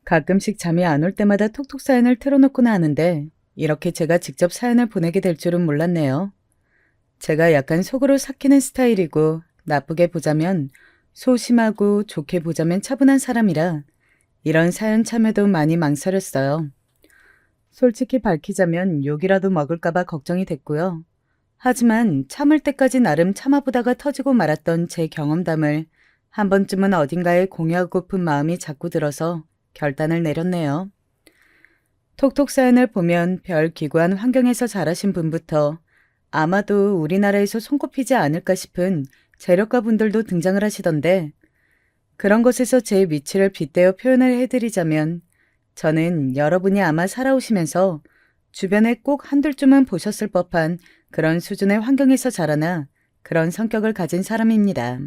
가끔씩 잠이 안 올 때마다 톡톡 사연을 틀어놓곤 하는데 이렇게 제가 직접 사연을 보내게 될 줄은 몰랐네요. 제가 약간 속으로 삭히는 스타일이고 나쁘게 보자면 소심하고 좋게 보자면 차분한 사람이라 이런 사연 참여도 많이 망설였어요. 솔직히 밝히자면 욕이라도 먹을까봐 걱정이 됐고요. 하지만 참을 때까지 나름 참아보다가 터지고 말았던 제 경험담을 한 번쯤은 어딘가에 공유하고픈 마음이 자꾸 들어서 결단을 내렸네요. 톡톡 사연을 보면 별 기구한 환경에서 자라신 분부터 아마도 우리나라에서 손꼽히지 않을까 싶은 재력가 분들도 등장을 하시던데 그런 것에서 제 위치를 빗대어 표현을 해드리자면 저는 여러분이 아마 살아오시면서 주변에 꼭 한둘쯤은 보셨을 법한 그런 수준의 환경에서 자라나 그런 성격을 가진 사람입니다.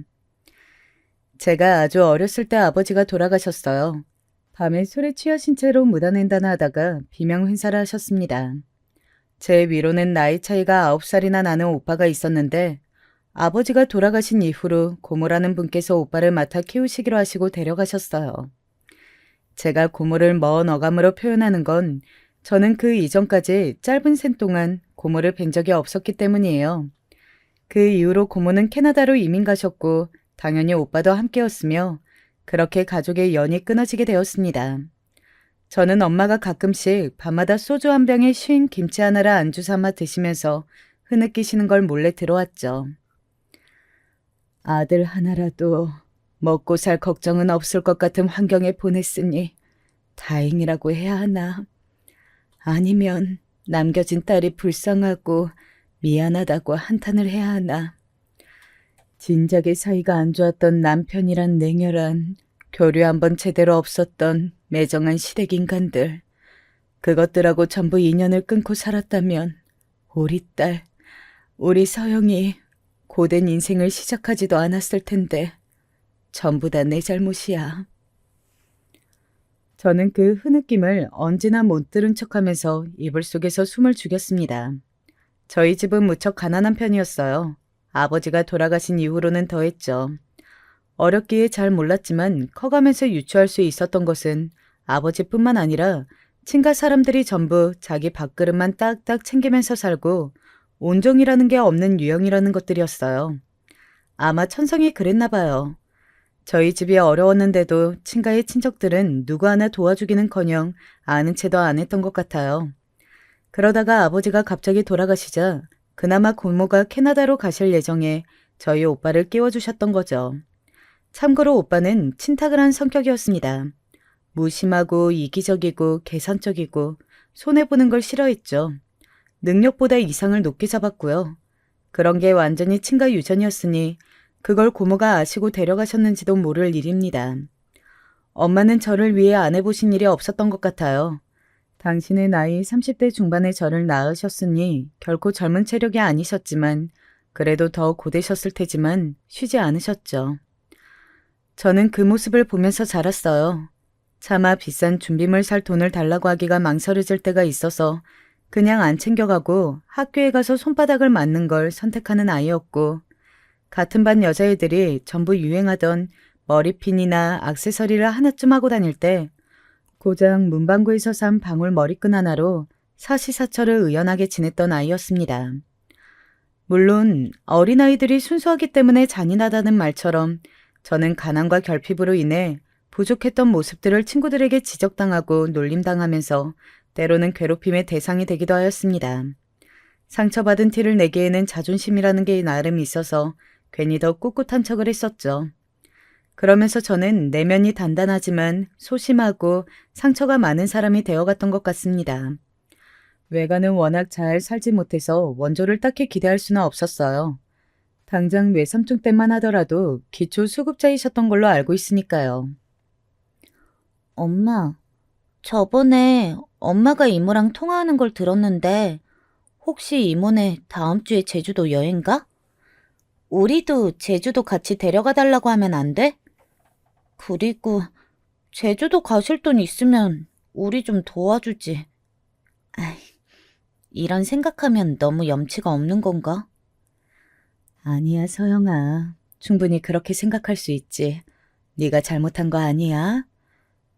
제가 아주 어렸을 때 아버지가 돌아가셨어요. 밤에 술에 취하신 채로 묻어낸다나 하다가 비명 행사를 하셨습니다. 제 위로는 나이 차이가 9살이나 나는 오빠가 있었는데 아버지가 돌아가신 이후로 고모라는 분께서 오빠를 맡아 키우시기로 하시고 데려가셨어요. 제가 고모를 먼 어감으로 표현하는 건 저는 그 이전까지 짧은 생 동안 고모를 뵌 적이 없었기 때문이에요. 그 이후로 고모는 캐나다로 이민 가셨고 당연히 오빠도 함께였으며 그렇게 가족의 연이 끊어지게 되었습니다. 저는 엄마가 가끔씩 밤마다 소주 한 병에 쉰 김치 하나를 안주 삼아 드시면서 흐느끼시는 걸 몰래 들어왔죠. 아들 하나라도 먹고 살 걱정은 없을 것 같은 환경에 보냈으니 다행이라고 해야 하나. 아니면 남겨진 딸이 불쌍하고 미안하다고 한탄을 해야 하나. 진작에 사이가 안 좋았던 남편이란 냉혈한 교류 한번 제대로 없었던 매정한 시댁 인간들. 그것들하고 전부 인연을 끊고 살았다면 우리 딸, 우리 서영이 고된 인생을 시작하지도 않았을 텐데 전부 다 내 잘못이야. 저는 그 흐느낌을 언제나 못 들은 척하면서 이불 속에서 숨을 죽였습니다. 저희 집은 무척 가난한 편이었어요. 아버지가 돌아가신 이후로는 더했죠. 어렵기에 잘 몰랐지만 커가면서 유추할 수 있었던 것은 아버지뿐만 아니라 친가 사람들이 전부 자기 밥그릇만 딱딱 챙기면서 살고 온정이라는 게 없는 유형이라는 것들이었어요. 아마 천성이 그랬나 봐요. 저희 집이 어려웠는데도 친가의 친척들은 누구 하나 도와주기는커녕 아는 채도 안 했던 것 같아요. 그러다가 아버지가 갑자기 돌아가시자 그나마 고모가 캐나다로 가실 예정에 저희 오빠를 끼워주셨던 거죠. 참고로 오빠는 친탁을 한 성격이었습니다. 무심하고 이기적이고 계산적이고 손해보는 걸 싫어했죠. 능력보다 이상을 높게 잡았고요. 그런 게 완전히 친가 유전이었으니 그걸 고모가 아시고 데려가셨는지도 모를 일입니다. 엄마는 저를 위해 안 해보신 일이 없었던 것 같아요. 당신의 나이 30대 중반에 저를 낳으셨으니 결코 젊은 체력이 아니셨지만 그래도 더 고되셨을 테지만 쉬지 않으셨죠. 저는 그 모습을 보면서 자랐어요. 차마 비싼 준비물 살 돈을 달라고 하기가 망설여질 때가 있어서 그냥 안 챙겨가고 학교에 가서 손바닥을 맞는 걸 선택하는 아이였고 같은 반 여자애들이 전부 유행하던 머리핀이나 액세서리를 하나쯤 하고 다닐 때 고작 문방구에서 산 방울 머리끈 하나로 사시사철을 의연하게 지냈던 아이였습니다. 물론 어린아이들이 순수하기 때문에 잔인하다는 말처럼 저는 가난과 결핍으로 인해 부족했던 모습들을 친구들에게 지적당하고 놀림당하면서 때로는 괴롭힘의 대상이 되기도 하였습니다. 상처받은 티를 내기에는 자존심이라는 게 나름 있어서 괜히 더 꿋꿋한 척을 했었죠. 그러면서 저는 내면이 단단하지만 소심하고 상처가 많은 사람이 되어갔던 것 같습니다. 외관은 워낙 잘 살지 못해서 원조를 딱히 기대할 수는 없었어요. 당장 외삼촌 때만 하더라도 기초 수급자이셨던 걸로 알고 있으니까요. 엄마, 저번에 엄마가 이모랑 통화하는 걸 들었는데 혹시 이모네 다음 주에 제주도 여행 가? 우리도 제주도 같이 데려가 달라고 하면 안 돼? 그리고 제주도 가실 돈 있으면 우리 좀 도와주지. 아이, 이런 생각하면 너무 염치가 없는 건가? 아니야, 서영아. 충분히 그렇게 생각할 수 있지. 네가 잘못한 거 아니야.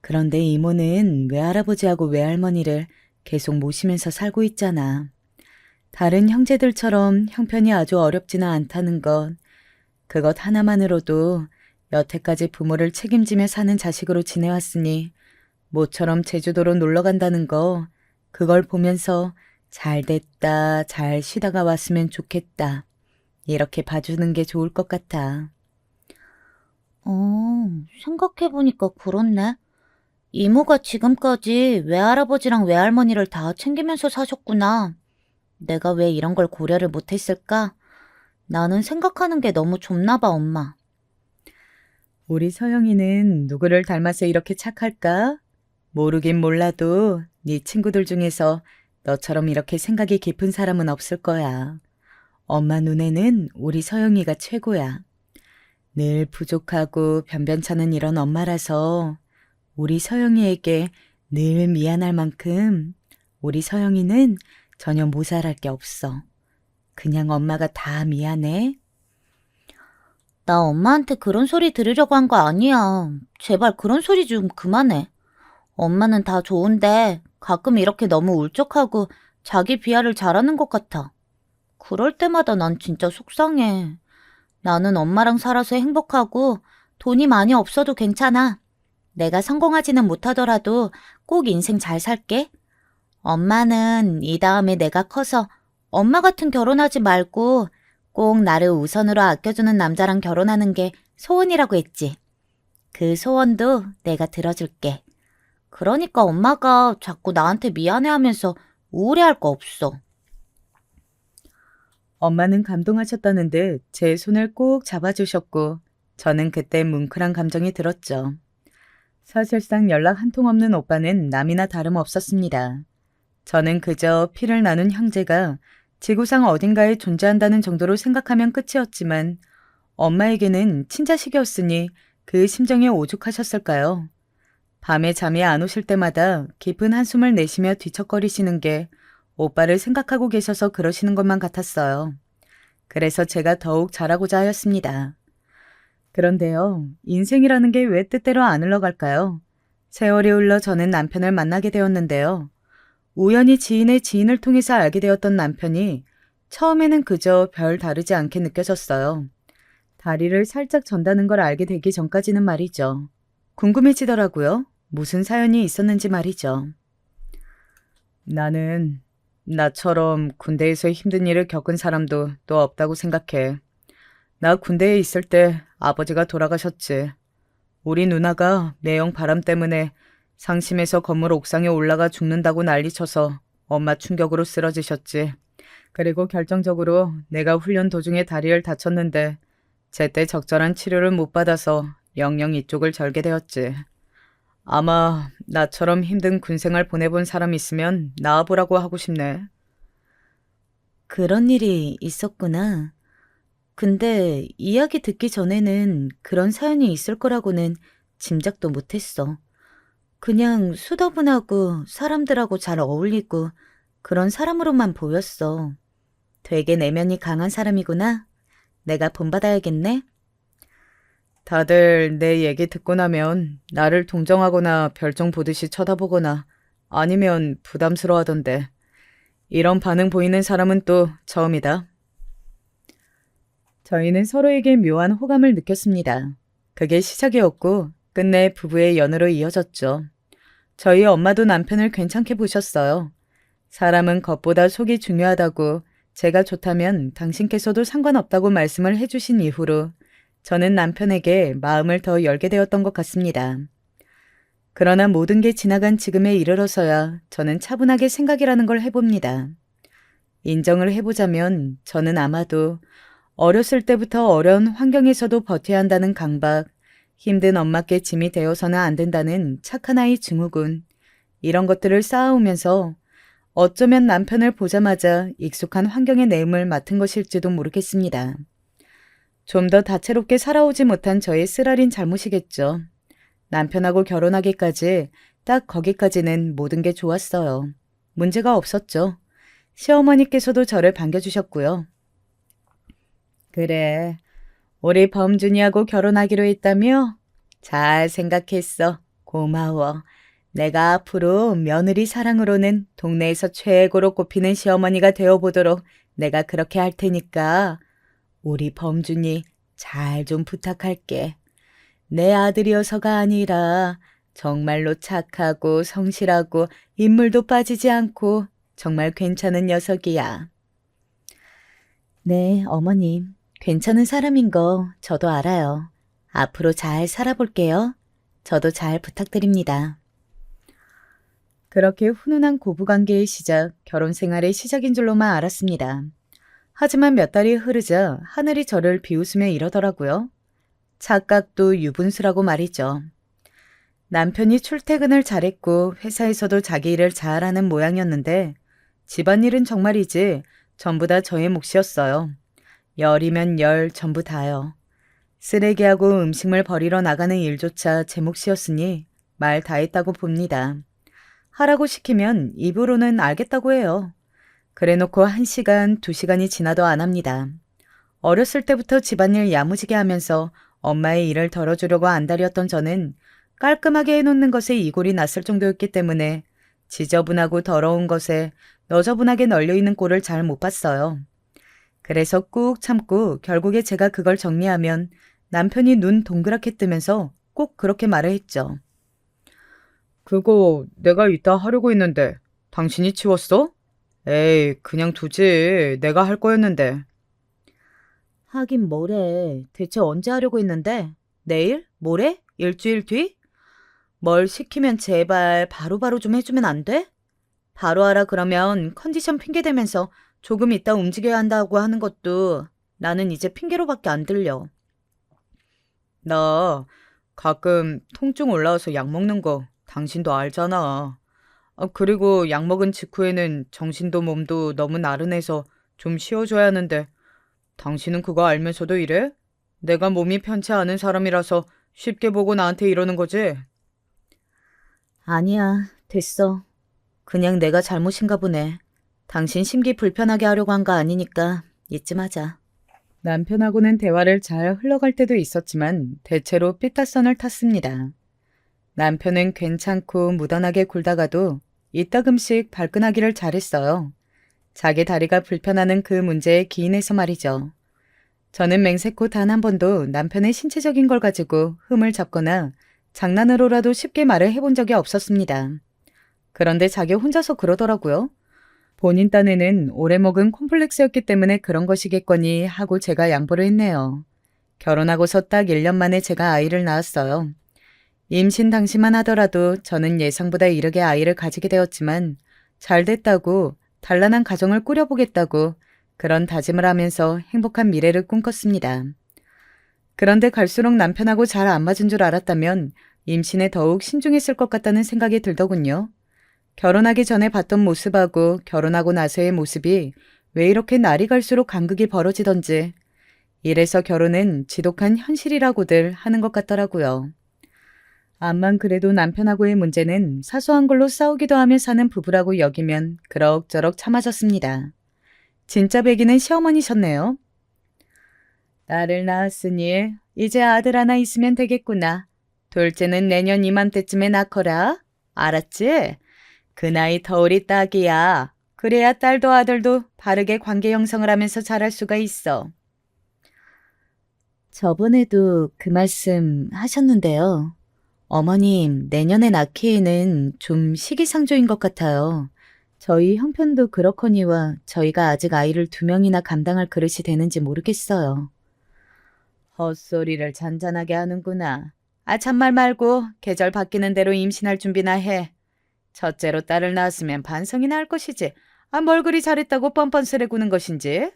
그런데 이모는 외할아버지하고 외할머니를 계속 모시면서 살고 있잖아. 다른 형제들처럼 형편이 아주 어렵지는 않다는 것, 그것 하나만으로도 여태까지 부모를 책임지며 사는 자식으로 지내왔으니 모처럼 제주도로 놀러 간다는 거, 그걸 보면서 잘 됐다, 잘 쉬다가 왔으면 좋겠다. 이렇게 봐주는 게 좋을 것 같아. 생각해보니까 그렇네. 이모가 지금까지 외할아버지랑 외할머니를 다 챙기면서 사셨구나. 내가 왜 이런 걸 고려를 못했을까? 나는 생각하는 게 너무 좁나 봐, 엄마. 우리 서영이는 누구를 닮아서 이렇게 착할까? 모르긴 몰라도 네 친구들 중에서 너처럼 이렇게 생각이 깊은 사람은 없을 거야. 엄마 눈에는 우리 서영이가 최고야. 늘 부족하고 변변찮은 이런 엄마라서 우리 서영이에게 늘 미안할 만큼 우리 서영이는 전혀 모자랄 게 없어. 그냥 엄마가 다 미안해. 나 엄마한테 그런 소리 들으려고 한 거 아니야. 제발 그런 소리 좀 그만해. 엄마는 다 좋은데 가끔 이렇게 너무 울적하고 자기 비하를 잘하는 것 같아. 그럴 때마다 난 진짜 속상해. 나는 엄마랑 살아서 행복하고 돈이 많이 없어도 괜찮아. 내가 성공하지는 못하더라도 꼭 인생 잘 살게. 엄마는 이 다음에 내가 커서 엄마 같은 결혼하지 말고 꼭 나를 우선으로 아껴주는 남자랑 결혼하는 게 소원이라고 했지. 그 소원도 내가 들어줄게. 그러니까 엄마가 자꾸 나한테 미안해하면서 우울해할 거 없어. 엄마는 감동하셨다는 듯 제 손을 꼭 잡아주셨고 저는 그때 뭉클한 감정이 들었죠. 사실상 연락 한 통 없는 오빠는 남이나 다름없었습니다. 저는 그저 피를 나눈 형제가 지구상 어딘가에 존재한다는 정도로 생각하면 끝이었지만 엄마에게는 친자식이었으니 그 심정이 오죽하셨을까요? 밤에 잠이 안 오실 때마다 깊은 한숨을 내쉬며 뒤척거리시는 게 오빠를 생각하고 계셔서 그러시는 것만 같았어요. 그래서 제가 더욱 잘하고자 하였습니다. 그런데요, 인생이라는 게 왜 뜻대로 안 흘러갈까요? 세월이 흘러 저는 남편을 만나게 되었는데요. 우연히 지인의 지인을 통해서 알게 되었던 남편이 처음에는 그저 별 다르지 않게 느껴졌어요. 다리를 살짝 전다는 걸 알게 되기 전까지는 말이죠. 궁금해지더라고요. 무슨 사연이 있었는지 말이죠. 나는 나처럼 군대에서 힘든 일을 겪은 사람도 또 없다고 생각해. 나 군대에 있을 때 아버지가 돌아가셨지. 우리 누나가 매형 바람 때문에 상심해서 건물 옥상에 올라가 죽는다고 난리쳐서 엄마 충격으로 쓰러지셨지. 그리고 결정적으로 내가 훈련 도중에 다리를 다쳤는데 제때 적절한 치료를 못 받아서 영영 이쪽을 절게 되었지. 아마 나처럼 힘든 군생활 보내본 사람 있으면 나와보라고 하고 싶네. 그런 일이 있었구나. 근데 이야기 듣기 전에는 그런 사연이 있을 거라고는 짐작도 못했어. 그냥 수더분하고 사람들하고 잘 어울리고 그런 사람으로만 보였어. 되게 내면이 강한 사람이구나. 내가 본받아야겠네. 다들 내 얘기 듣고 나면 나를 동정하거나 별종 보듯이 쳐다보거나 아니면 부담스러워하던데 이런 반응 보이는 사람은 또 처음이다. 저희는 서로에게 묘한 호감을 느꼈습니다. 그게 시작이었고 끝내 부부의 연으로 이어졌죠. 저희 엄마도 남편을 괜찮게 보셨어요. 사람은 겉보다 속이 중요하다고 제가 좋다면 당신께서도 상관없다고 말씀을 해주신 이후로 저는 남편에게 마음을 더 열게 되었던 것 같습니다. 그러나 모든 게 지나간 지금에 이르러서야 저는 차분하게 생각이라는 걸 해봅니다. 인정을 해보자면 저는 아마도 어렸을 때부터 어려운 환경에서도 버텨야 한다는 강박, 힘든 엄마께 짐이 되어서는 안 된다는 착한 아이 증후군, 이런 것들을 쌓아오면서 어쩌면 남편을 보자마자 익숙한 환경의 내음을 맡은 것일지도 모르겠습니다. 좀 더 다채롭게 살아오지 못한 저의 쓰라린 잘못이겠죠. 남편하고 결혼하기까지 딱 거기까지는 모든 게 좋았어요. 문제가 없었죠. 시어머니께서도 저를 반겨주셨고요. 그래, 우리 범준이하고 결혼하기로 했다며? 잘 생각했어. 고마워. 내가 앞으로 며느리 사랑으로는 동네에서 최고로 꼽히는 시어머니가 되어보도록 내가 그렇게 할 테니까 우리 범준이 잘 좀 부탁할게. 내 아들이어서가 아니라 정말로 착하고 성실하고 인물도 빠지지 않고 정말 괜찮은 녀석이야. 네, 어머님. 괜찮은 사람인 거 저도 알아요. 앞으로 잘 살아볼게요. 저도 잘 부탁드립니다. 그렇게 훈훈한 고부관계의 시작, 결혼 생활의 시작인 줄로만 알았습니다. 하지만 몇 달이 흐르자 하늘이 저를 비웃으며 이러더라고요. 착각도 유분수라고 말이죠. 남편이 출퇴근을 잘했고 회사에서도 자기 일을 잘하는 모양이었는데 집안일은 정말이지 전부 다 저의 몫이었어요. 열이면 열 전부 다요. 쓰레기하고 음식물 버리러 나가는 일조차 제 몫이었으니 말 다 했다고 봅니다. 하라고 시키면 입으로는 알겠다고 해요. 그래놓고 1시간, 2시간이 지나도 안 합니다. 어렸을 때부터 집안일 야무지게 하면서 엄마의 일을 덜어주려고 안달이었던 저는 깔끔하게 해놓는 것에 이골이 났을 정도였기 때문에 지저분하고 더러운 것에 너저분하게 널려있는 꼴을 잘 못 봤어요. 그래서 꾹 참고 결국에 제가 그걸 정리하면 남편이 눈 동그랗게 뜨면서 꼭 그렇게 말을 했죠. 그거 내가 이따 하려고 했는데 당신이 치웠어? 에이, 그냥 두지. 내가 할 거였는데. 하긴 뭐래. 대체 언제 하려고 했는데? 내일? 모레? 일주일 뒤? 뭘 시키면 제발 바로바로 좀 해주면 안 돼? 바로 하라 그러면 컨디션 핑계대면서 조금 있다 움직여야 한다고 하는 것도 나는 이제 핑계로밖에 안 들려. 나 가끔 통증 올라와서 약 먹는 거 당신도 알잖아. 그리고 약 먹은 직후에는 정신도 몸도 너무 나른해서 좀 쉬어줘야 하는데 당신은 그거 알면서도 이래? 내가 몸이 편치 않은 사람이라서 쉽게 보고 나한테 이러는 거지? 아니야, 됐어. 그냥 내가 잘못인가 보네. 당신 심기 불편하게 하려고 한 거 아니니까 잊지 마자. 남편하고는 대화를 잘 흘러갈 때도 있었지만 대체로 삐딱선을 탔습니다. 남편은 괜찮고 무던하게 굴다가도 이따금씩 발끈하기를 잘했어요. 자기 다리가 불편하는 그 문제에 기인해서 말이죠. 저는 맹세코 단 한 번도 남편의 신체적인 걸 가지고 흠을 잡거나 장난으로라도 쉽게 말을 해본 적이 없었습니다. 그런데 자기 혼자서 그러더라고요. 본인 딴에는 오래 먹은 콤플렉스였기 때문에 그런 것이겠거니 하고 제가 양보를 했네요. 결혼하고서 딱 1년 만에 제가 아이를 낳았어요. 임신 당시만 하더라도 저는 예상보다 이르게 아이를 가지게 되었지만 잘 됐다고 단란한 가정을 꾸려보겠다고 그런 다짐을 하면서 행복한 미래를 꿈꿨습니다. 그런데 갈수록 남편하고 잘 안 맞은 줄 알았다면 임신에 더욱 신중했을 것 같다는 생각이 들더군요. 결혼하기 전에 봤던 모습하고 결혼하고 나서의 모습이 왜 이렇게 날이 갈수록 간극이 벌어지던지 이래서 결혼은 지독한 현실이라고들 하는 것 같더라고요. 암만 그래도 남편하고의 문제는 사소한 걸로 싸우기도 하며 사는 부부라고 여기면 그럭저럭 참아졌습니다. 진짜 배기는 시어머니셨네요. 딸을 낳았으니 이제 아들 하나 있으면 되겠구나. 둘째는 내년 이맘때쯤에 낳거라. 알았지? 그 나이 터울이 딱이야. 그래야 딸도 아들도 바르게 관계 형성을 하면서 자랄 수가 있어. 저번에도 그 말씀 하셨는데요. 어머님, 내년에 낳기에는 좀 시기상조인 것 같아요. 저희 형편도 그렇거니와 저희가 아직 아이를 2명이나 감당할 그릇이 되는지 모르겠어요. 헛소리를 잔잔하게 하는구나. 참말 말고 계절 바뀌는 대로 임신할 준비나 해. 첫째로 딸을 낳았으면 반성이나 할 것이지. 뭘 그리 잘했다고 뻔뻔스레 구는 것인지.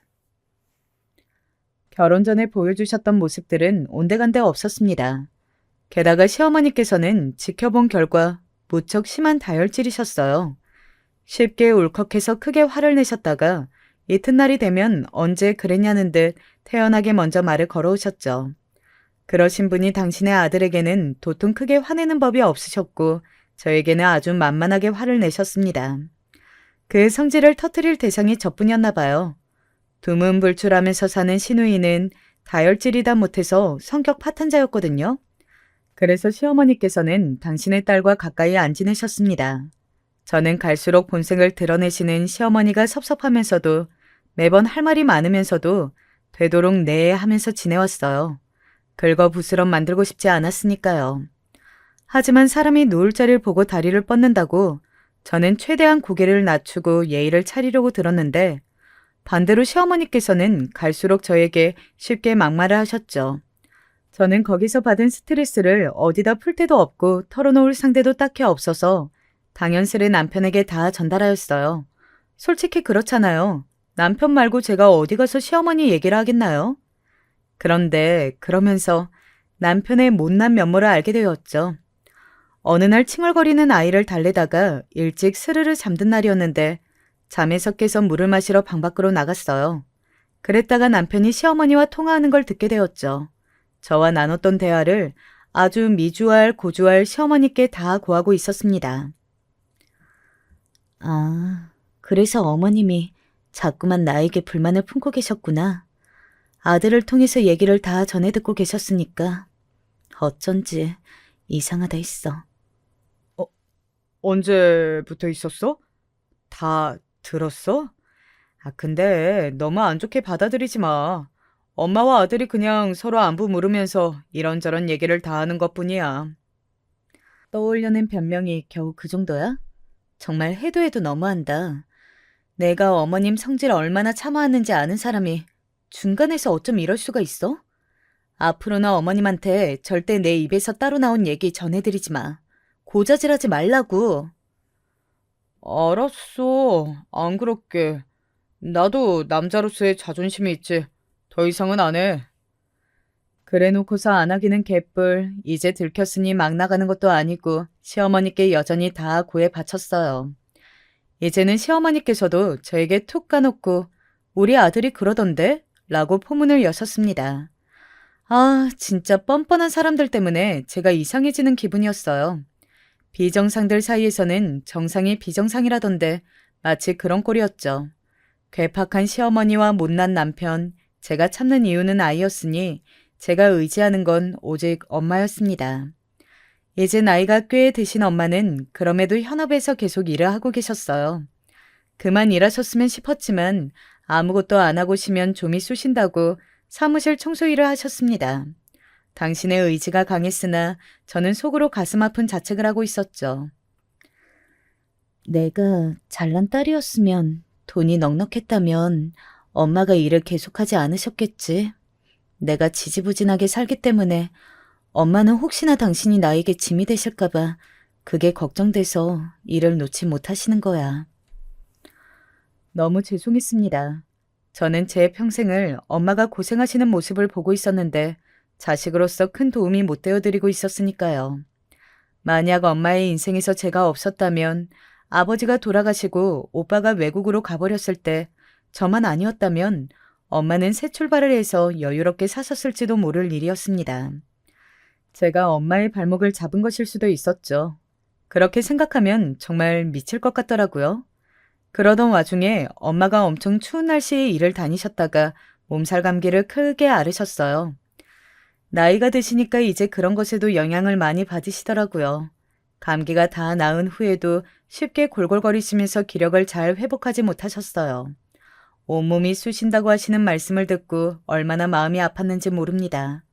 결혼 전에 보여주셨던 모습들은 온데간데 없었습니다. 게다가 시어머니께서는 지켜본 결과 무척 심한 다혈질이셨어요. 쉽게 울컥해서 크게 화를 내셨다가 이튿날이 되면 언제 그랬냐는 듯 태연하게 먼저 말을 걸어오셨죠. 그러신 분이 당신의 아들에게는 도통 크게 화내는 법이 없으셨고 저에게는 아주 만만하게 화를 내셨습니다. 그 성질을 터뜨릴 대상이 저뿐이었나 봐요. 두문불출하면서 사는 시누이는 다혈질이다 못해서 성격 파탄자였거든요. 그래서 시어머니께서는 당신의 딸과 가까이 안 지내셨습니다. 저는 갈수록 본색을 드러내시는 시어머니가 섭섭하면서도 매번 할 말이 많으면서도 되도록 네 하면서 지내왔어요. 긁어부스럼 만들고 싶지 않았으니까요. 하지만 사람이 누울 자리를 보고 다리를 뻗는다고 저는 최대한 고개를 낮추고 예의를 차리려고 들었는데 반대로 시어머니께서는 갈수록 저에게 쉽게 막말을 하셨죠. 저는 거기서 받은 스트레스를 어디다 풀 데도 없고 털어놓을 상대도 딱히 없어서 당연스레 남편에게 다 전달하였어요. 솔직히 그렇잖아요. 남편 말고 제가 어디 가서 시어머니 얘기를 하겠나요? 그런데 그러면서 남편의 못난 면모를 알게 되었죠. 어느 날 칭얼거리는 아이를 달래다가 일찍 스르르 잠든 날이었는데 잠에서 깨서 물을 마시러 방 밖으로 나갔어요. 그랬다가 남편이 시어머니와 통화하는 걸 듣게 되었죠. 저와 나눴던 대화를 아주 미주알 고주알 시어머니께 다 고하고 있었습니다. 아, 그래서 어머님이 자꾸만 나에게 불만을 품고 계셨구나. 아들을 통해서 얘기를 다 전해 듣고 계셨으니까 어쩐지 이상하다 했어. 언제부터 있었어? 다 들었어? 근데 너무 안 좋게 받아들이지 마. 엄마와 아들이 그냥 서로 안부 물으면서 이런저런 얘기를 다 하는 것뿐이야. 떠올려낸 변명이 겨우 그 정도야? 정말 해도 해도 너무한다. 내가 어머님 성질 얼마나 참아왔는지 아는 사람이 중간에서 어쩜 이럴 수가 있어? 앞으로는 어머님한테 절대 내 입에서 따로 나온 얘기 전해드리지 마. 고자질하지 말라고. 알았어. 안 그럴게. 나도 남자로서의 자존심이 있지. 더 이상은 안 해. 그래놓고서 안 하기는 개뿔. 이제 들켰으니 막 나가는 것도 아니고 시어머니께 여전히 다 고해 바쳤어요. 이제는 시어머니께서도 저에게 툭 까놓고 우리 아들이 그러던데? 라고 포문을 여셨습니다. 아, 진짜 뻔뻔한 사람들 때문에 제가 이상해지는 기분이었어요. 비정상들 사이에서는 정상이 비정상이라던데 마치 그런 꼴이었죠. 괴팍한 시어머니와 못난 남편, 제가 참는 이유는 아이였으니 제가 의지하는 건 오직 엄마였습니다. 이제 나이가 꽤 드신 엄마는 그럼에도 현업에서 계속 일을 하고 계셨어요. 그만 일하셨으면 싶었지만 아무것도 안 하고 쉬면 좀이 쑤신다고 사무실 청소 일을 하셨습니다. 당신의 의지가 강했으나 저는 속으로 가슴 아픈 자책을 하고 있었죠. 내가 잘난 딸이었으면 돈이 넉넉했다면 엄마가 일을 계속하지 않으셨겠지. 내가 지지부진하게 살기 때문에 엄마는 혹시나 당신이 나에게 짐이 되실까봐 그게 걱정돼서 일을 놓지 못하시는 거야. 너무 죄송했습니다. 저는 제 평생을 엄마가 고생하시는 모습을 보고 있었는데 자식으로서 큰 도움이 못 되어드리고 있었으니까요. 만약 엄마의 인생에서 제가 없었다면 아버지가 돌아가시고 오빠가 외국으로 가버렸을 때 저만 아니었다면 엄마는 새 출발을 해서 여유롭게 사셨을지도 모를 일이었습니다. 제가 엄마의 발목을 잡은 것일 수도 있었죠. 그렇게 생각하면 정말 미칠 것 같더라고요. 그러던 와중에 엄마가 엄청 추운 날씨에 일을 다니셨다가 몸살 감기를 크게 앓으셨어요. 나이가 드시니까 이제 그런 것에도 영향을 많이 받으시더라고요. 감기가 다 나은 후에도 쉽게 골골거리시면서 기력을 잘 회복하지 못하셨어요. 온몸이 쑤신다고 하시는 말씀을 듣고 얼마나 마음이 아팠는지 모릅니다.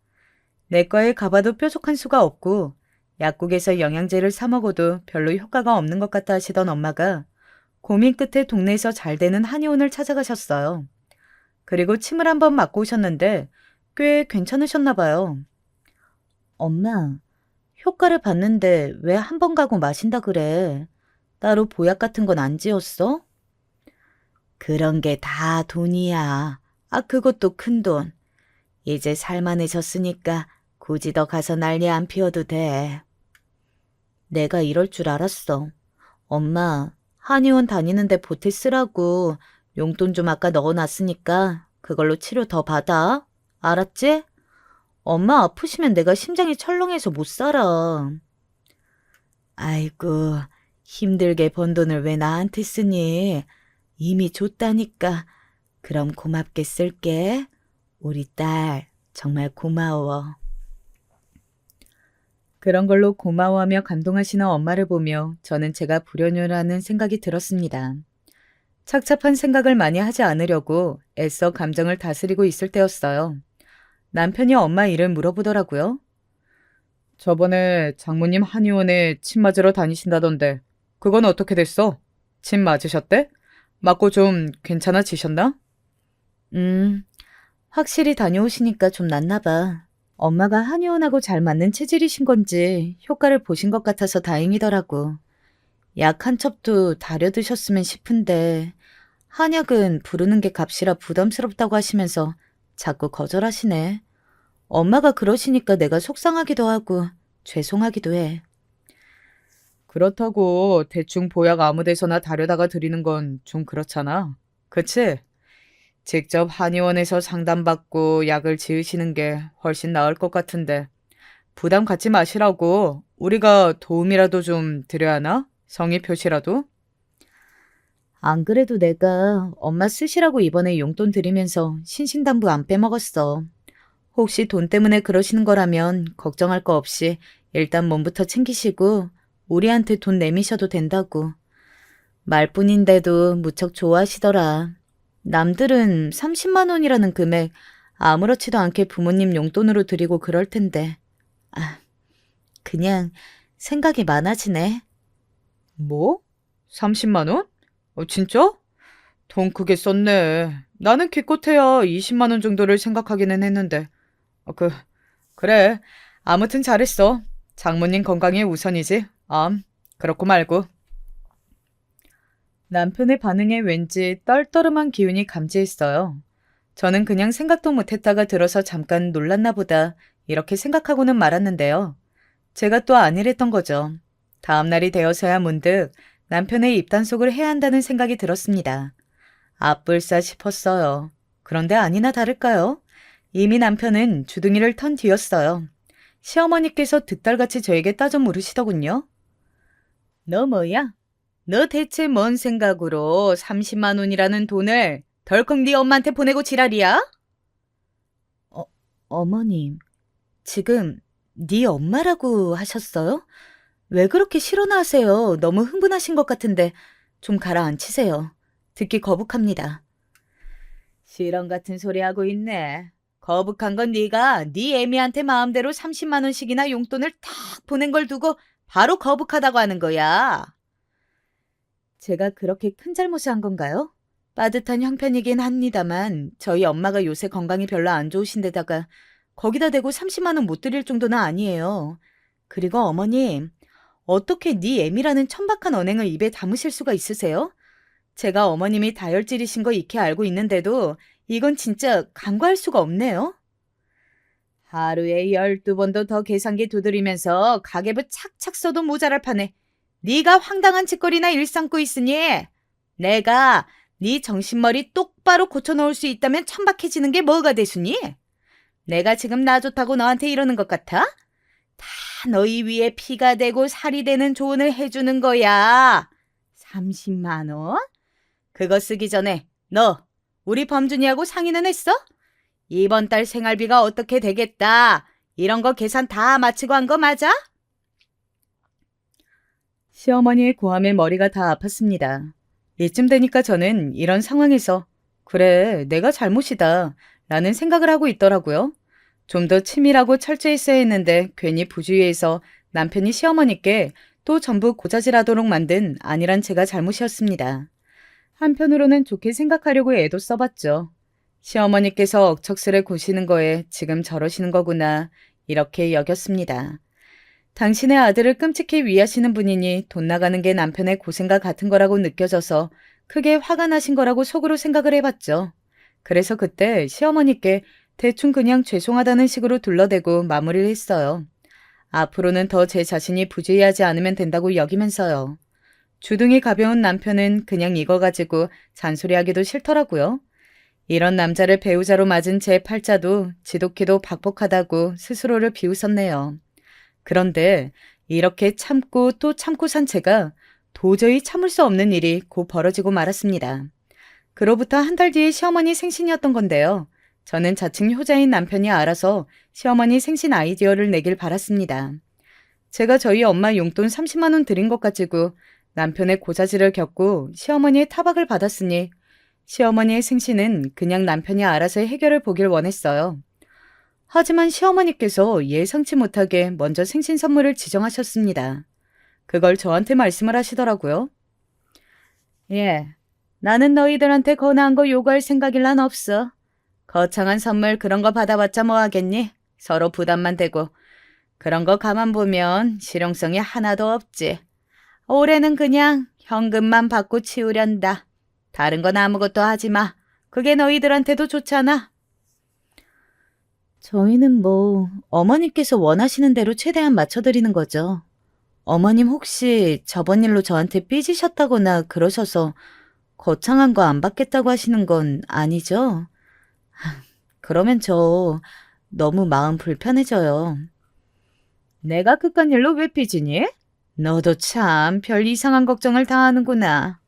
내과에 가봐도 뾰족한 수가 없고 약국에서 영양제를 사 먹어도 별로 효과가 없는 것 같다 하시던 엄마가 고민 끝에 동네에서 잘 되는 한의원을 찾아가셨어요. 그리고 침을 한번 맞고 오셨는데 꽤 괜찮으셨나 봐요. 엄마, 효과를 봤는데 왜 한 번 가고 마신다 그래? 따로 보약 같은 건 안 지었어? 그런 게 다 돈이야. 그것도 큰 돈. 이제 살만해졌으니까 굳이 더 가서 난리 안 피워도 돼. 내가 이럴 줄 알았어. 엄마, 한의원 다니는데 보태 쓰라고 용돈 좀 아까 넣어놨으니까 그걸로 치료 더 받아. 알았지? 엄마 아프시면 내가 심장이 철렁해서 못 살아. 아이고, 힘들게 번 돈을 왜 나한테 쓰니? 이미 줬다니까. 그럼 고맙게 쓸게. 우리 딸, 정말 고마워. 그런 걸로 고마워하며 감동하시는 엄마를 보며 저는 제가 불효녀라는 생각이 들었습니다. 착잡한 생각을 많이 하지 않으려고 애써 감정을 다스리고 있을 때였어요. 남편이 엄마 일을 물어보더라고요. 저번에 장모님 한의원에 침 맞으러 다니신다던데 그건 어떻게 됐어? 침 맞으셨대? 맞고 좀 괜찮아지셨나? 확실히 다녀오시니까 좀 낫나 봐. 엄마가 한의원하고 잘 맞는 체질이신 건지 효과를 보신 것 같아서 다행이더라고. 약 한 첩도 다려 드셨으면 싶은데 한약은 부르는 게 값이라 부담스럽다고 하시면서 자꾸 거절하시네. 엄마가 그러시니까 내가 속상하기도 하고 죄송하기도 해. 그렇다고 대충 보약 아무 데서나 다려다가 드리는 건 좀 그렇잖아. 그치? 직접 한의원에서 상담받고 약을 지으시는 게 훨씬 나을 것 같은데 부담 갖지 마시라고 우리가 도움이라도 좀 드려야 하나? 성의 표시라도? 안 그래도 내가 엄마 쓰시라고 이번에 용돈 드리면서 신신당부 안 빼먹었어. 혹시 돈 때문에 그러시는 거라면 걱정할 거 없이 일단 몸부터 챙기시고 우리한테 돈 내미셔도 된다고. 말뿐인데도 무척 좋아하시더라. 남들은 30만 원이라는 금액 아무렇지도 않게 부모님 용돈으로 드리고 그럴 텐데. 아, 그냥 생각이 많아지네. 뭐? 30만 원? 진짜? 돈 크게 썼네. 나는 기껏해야 20만 원 정도를 생각하기는 했는데. 어, 그래. 아무튼 잘했어. 장모님 건강이 우선이지. 그렇고 말고. 남편의 반응에 왠지 떨떠름한 기운이 감지했어요. 저는 그냥 생각도 못했다가 들어서 잠깐 놀랐나 보다 이렇게 생각하고는 말았는데요. 제가 또 아니랬던 거죠. 다음 날이 되어서야 문득 남편의 입단속을 해야 한다는 생각이 들었습니다. 아뿔싸 싶었어요. 그런데 아니나 다를까요? 이미 남편은 주둥이를 턴 뒤였어요. 시어머니께서 득달같이 저에게 따져 물으시더군요. 너 뭐야? 너 대체 뭔 생각으로 30만 원이라는 돈을 덜컥 네 엄마한테 보내고 지랄이야? 어머님, 지금 네 엄마라고 하셨어요? 왜 그렇게 실언하세요? 너무 흥분하신 것 같은데 좀 가라앉히세요. 듣기 거북합니다. 실언 같은 소리 하고 있네. 거북한 건 네가 네 애미한테 마음대로 30만 원씩이나 용돈을 탁 보낸 걸 두고 바로 거북하다고 하는 거야. 제가 그렇게 큰 잘못을 한 건가요? 빠듯한 형편이긴 합니다만 저희 엄마가 요새 건강이 별로 안 좋으신데다가 거기다 대고 30만 원 못 드릴 정도는 아니에요. 그리고 어머님, 어떻게 네 애미라는 천박한 언행을 입에 담으실 수가 있으세요? 제가 어머님이 다혈질이신 거 익히 알고 있는데도 이건 진짜 간과할 수가 없네요. 하루에 12번도 더 계산기 두드리면서 가계부 착착 써도 모자랄 판에 네가 황당한 짓거리나 일삼고 있으니 내가 네 정신머리 똑바로 고쳐놓을 수 있다면 천박해지는 게 뭐가 되수니? 내가 지금 나 좋다고 너한테 이러는 것 같아? 다 너희 위에 피가 되고 살이 되는 조언을 해주는 거야. 30만 원? 그거 쓰기 전에 너 우리 범준이하고 상의는 했어? 이번 달 생활비가 어떻게 되겠다. 이런 거 계산 다 마치고 한 거 맞아? 시어머니의 고함에 머리가 다 아팠습니다. 이쯤 되니까 저는 이런 상황에서 그래, 내가 잘못이다 라는 생각을 하고 있더라고요. 좀 더 치밀하고 철저했어야 했는데 괜히 부주의해서 남편이 시어머니께 또 전부 고자질하도록 만든 아니란 제가 잘못이었습니다. 한편으로는 좋게 생각하려고 애도 써봤죠. 시어머니께서 억척스레 고시는 거에 지금 저러시는 거구나 이렇게 여겼습니다. 당신의 아들을 끔찍히 위하시는 분이니 돈 나가는 게 남편의 고생과 같은 거라고 느껴져서 크게 화가 나신 거라고 속으로 생각을 해봤죠. 그래서 그때 시어머니께 대충 그냥 죄송하다는 식으로 둘러대고 마무리를 했어요. 앞으로는 더 제 자신이 부주의하지 않으면 된다고 여기면서요. 주둥이 가벼운 남편은 그냥 이거 가지고 잔소리하기도 싫더라고요. 이런 남자를 배우자로 맞은 제 팔자도 지독히도 박복하다고 스스로를 비웃었네요. 그런데 이렇게 참고 또 참고 산 제가 도저히 참을 수 없는 일이 곧 벌어지고 말았습니다. 그로부터 한 달 뒤에 시어머니 생신이었던 건데요. 저는 자칭 효자인 남편이 알아서 시어머니 생신 아이디어를 내길 바랐습니다. 제가 저희 엄마 용돈 30만 원 드린 것 가지고 남편의 고자질을 겪고 시어머니의 타박을 받았으니 시어머니의 생신은 그냥 남편이 알아서 해결을 보길 원했어요. 하지만 시어머니께서 예상치 못하게 먼저 생신 선물을 지정하셨습니다. 그걸 저한테 말씀을 하시더라고요. 예, 나는 너희들한테 거나한 거 요구할 생각일 난 없어. 거창한 선물 그런 거 받아봤자 뭐 하겠니? 서로 부담만 되고. 그런 거 가만 보면 실용성이 하나도 없지. 올해는 그냥 현금만 받고 치우련다. 다른 건 아무것도 하지 마. 그게 너희들한테도 좋잖아. 저희는 뭐 어머님께서 원하시는 대로 최대한 맞춰드리는 거죠. 어머님 혹시 저번 일로 저한테 삐지셨다거나 그러셔서 거창한 거 안 받겠다고 하시는 건 아니죠? 그러면 저 너무 마음 불편해져요. 내가 그깟 일로 왜 삐지니? 너도 참 별 이상한 걱정을 다 하는구나.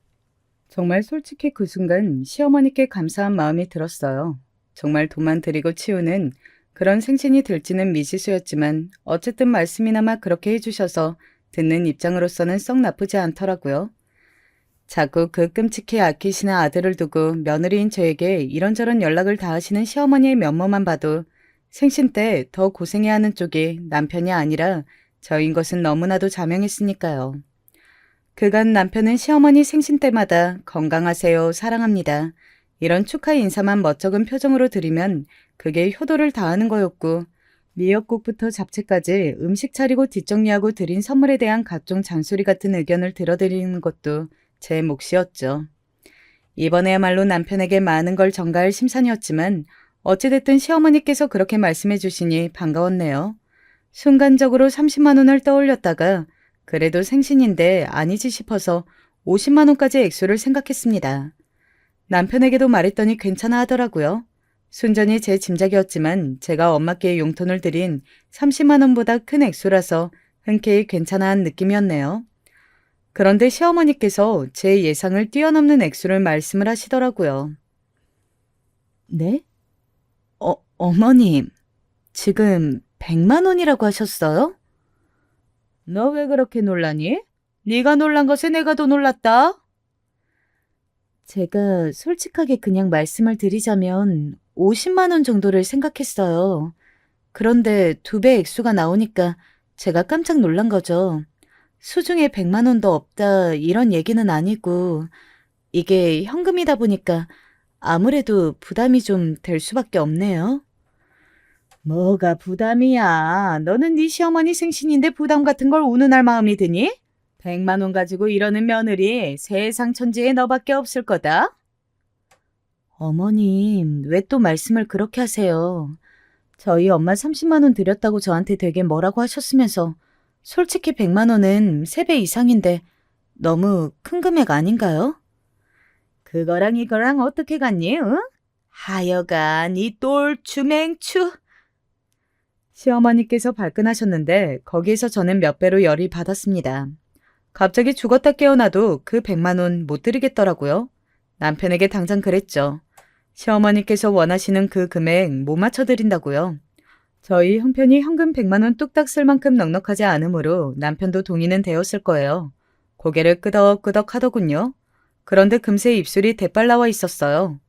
정말 솔직히 그 순간 시어머니께 감사한 마음이 들었어요. 정말 돈만 들이고 치우는 그런 생신이 될지는 미지수였지만 어쨌든 말씀이나마 그렇게 해주셔서 듣는 입장으로서는 썩 나쁘지 않더라고요. 자꾸 그 끔찍히 아끼시는 아들을 두고 며느리인 저에게 이런저런 연락을 다 하시는 시어머니의 면모만 봐도 생신 때 더 고생해야 하는 쪽이 남편이 아니라 저인 것은 너무나도 자명했으니까요. 그간 남편은 시어머니 생신 때마다 건강하세요, 사랑합니다. 이런 축하 인사만 멋쩍은 표정으로 드리면 그게 효도를 다하는 거였고 미역국부터 잡채까지 음식 차리고 뒷정리하고 드린 선물에 대한 각종 잔소리 같은 의견을 들어드리는 것도 제 몫이었죠. 이번에야말로 남편에게 많은 걸 전가할 심산이었지만 어찌됐든 시어머니께서 그렇게 말씀해 주시니 반가웠네요. 순간적으로 30만 원을 떠올렸다가 그래도 생신인데 아니지 싶어서 50만 원까지 액수를 생각했습니다. 남편에게도 말했더니 괜찮아 하더라고요. 순전히 제 짐작이었지만 제가 엄마께 용돈을 드린 30만 원보다 큰 액수라서 흔쾌히 괜찮아한 느낌이었네요. 그런데 시어머니께서 제 예상을 뛰어넘는 액수를 말씀을 하시더라고요. 네? 어머님, 지금 100만 원이라고 하셨어요? 너 왜 그렇게 놀라니? 네가 놀란 것에 내가 더 놀랐다. 제가 솔직하게 그냥 말씀을 드리자면 50만 원 정도를 생각했어요. 그런데 2배 액수가 나오니까 제가 깜짝 놀란 거죠. 수중에 100만 원도 없다 이런 얘기는 아니고 이게 현금이다 보니까 아무래도 부담이 좀 될 수밖에 없네요. 뭐가 부담이야. 너는 네 시어머니 생신인데 부담 같은 걸 운운할 마음이 드니? 100만 원 가지고 이러는 며느리 세상 천지에 너밖에 없을 거다. 어머님, 왜 또 말씀을 그렇게 하세요? 저희 엄마 30만 원 드렸다고 저한테 되게 뭐라고 하셨으면서 솔직히 100만 원은 3배 이상인데 너무 큰 금액 아닌가요? 그거랑 이거랑 어떻게 갔니? 응? 하여간 이 똘추 맹추. 시어머니께서 발끈하셨는데 거기에서 저는 몇 배로 열이 받았습니다. 갑자기 죽었다 깨어나도 그 100만 원 못 드리겠더라고요. 남편에게 당장 그랬죠. 시어머니께서 원하시는 그 금액 못 맞춰드린다고요. 저희 형편이 현금 100만 원 뚝딱 쓸 만큼 넉넉하지 않으므로 남편도 동의는 되었을 거예요. 고개를 끄덕끄덕 하더군요. 그런데 금세 입술이 대빨 나와 있었어요.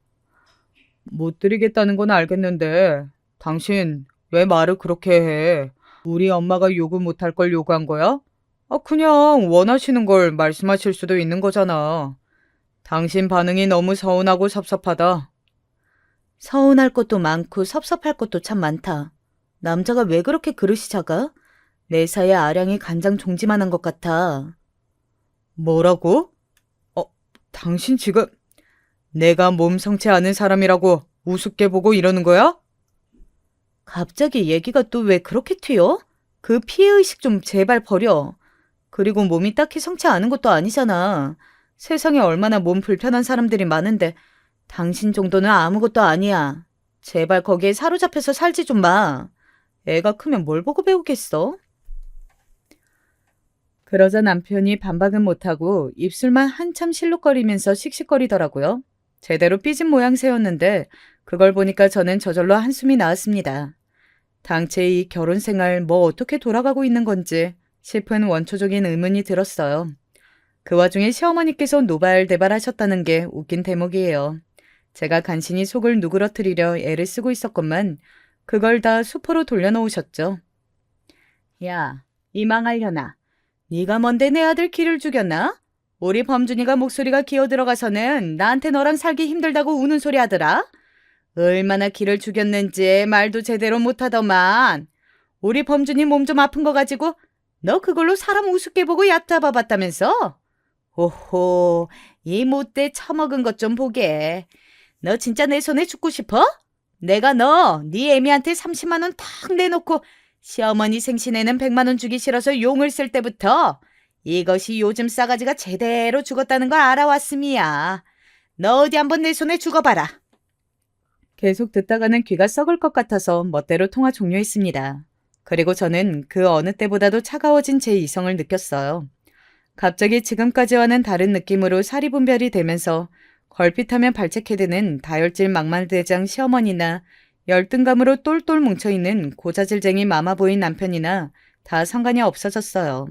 못 드리겠다는 건 알겠는데 당신 왜 말을 그렇게 해? 우리 엄마가 요구 못할 걸 요구한 거야? 그냥 원하시는 걸 말씀하실 수도 있는 거잖아. 당신 반응이 너무 서운하고 섭섭하다. 서운할 것도 많고 섭섭할 것도 참 많다. 남자가 왜 그렇게 그릇이 작아? 내 사이에 아량이 간장 종지만한 것 같아. 뭐라고? 당신 지금 내가 몸 성치 않은 사람이라고 우습게 보고 이러는 거야? 갑자기 얘기가 또 왜 그렇게 튀어? 그 피해의식 좀 제발 버려. 그리고 몸이 딱히 성치 않은 것도 아니잖아. 세상에 얼마나 몸 불편한 사람들이 많은데 당신 정도는 아무것도 아니야. 제발 거기에 사로잡혀서 살지 좀 마. 애가 크면 뭘 보고 배우겠어? 그러자 남편이 반박은 못하고 입술만 한참 실룩거리면서 씩씩거리더라고요. 제대로 삐진 모양새였는데 그걸 보니까 저는 저절로 한숨이 나왔습니다. 당최 이 결혼 생활 뭐 어떻게 돌아가고 있는 건지 싶은 원초적인 의문이 들었어요. 그 와중에 시어머니께서 노발대발하셨다는 게 웃긴 대목이에요. 제가 간신히 속을 누그러뜨리려 애를 쓰고 있었건만 그걸 다 수포로 돌려놓으셨죠. 야, 이 망할려나. 네가 뭔데 내 아들 기를 죽였나? 우리 범준이가 목소리가 기어들어가서는 나한테 너랑 살기 힘들다고 우는 소리 하더라. 얼마나 기를 죽였는지 말도 제대로 못하더만. 우리 범준이 몸 좀 아픈 거 가지고 너 그걸로 사람 우습게 보고 얕잡아봤다면서? 오호, 이 못돼 처먹은 것 좀 보게. 너 진짜 내 손에 죽고 싶어? 내가 네 애미한테 30만 원 탁 내놓고 시어머니 생신에는 100만 원 주기 싫어서 용을 쓸 때부터 이것이 요즘 싸가지가 제대로 죽었다는 걸 알아왔음이야. 너 어디 한번 내 손에 죽어봐라. 계속 듣다가는 귀가 썩을 것 같아서 멋대로 통화 종료했습니다. 그리고 저는 그 어느 때보다도 차가워진 제 이성을 느꼈어요. 갑자기 지금까지와는 다른 느낌으로 사리분별이 되면서 걸핏하면 발책해드는 다혈질 막말대장 시어머니나 열등감으로 똘똘 뭉쳐있는 고자질쟁이 마마보인 남편이나 다 상관이 없어졌어요.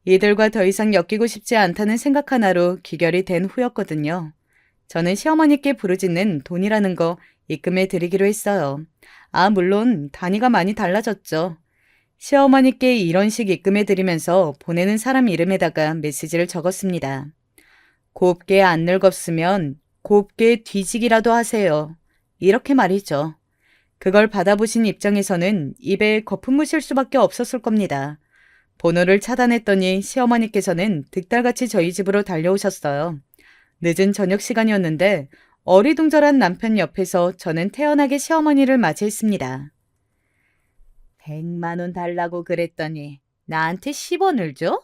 이들과 더 이상 엮이고 싶지 않다는 생각 하나로 귀결이 된 후였거든요. 저는 시어머니께 부르짖는 돈이라는 거 입금해 드리기로 했어요. 아, 물론 단위가 많이 달라졌죠. 시어머니께 이런 식 입금해 드리면서 보내는 사람 이름에다가 메시지를 적었습니다. 곱게 안 늙었으면 곱게 뒤지기라도 하세요. 이렇게 말이죠. 그걸 받아보신 입장에서는 입에 거품 무실 수밖에 없었을 겁니다. 번호를 차단했더니 시어머니께서는 득달같이 저희 집으로 달려오셨어요. 늦은 저녁 시간이었는데 어리둥절한 남편 옆에서 저는 태연하게 시어머니를 맞이했습니다. 100만 원 달라고 그랬더니 나한테 10원을 줘?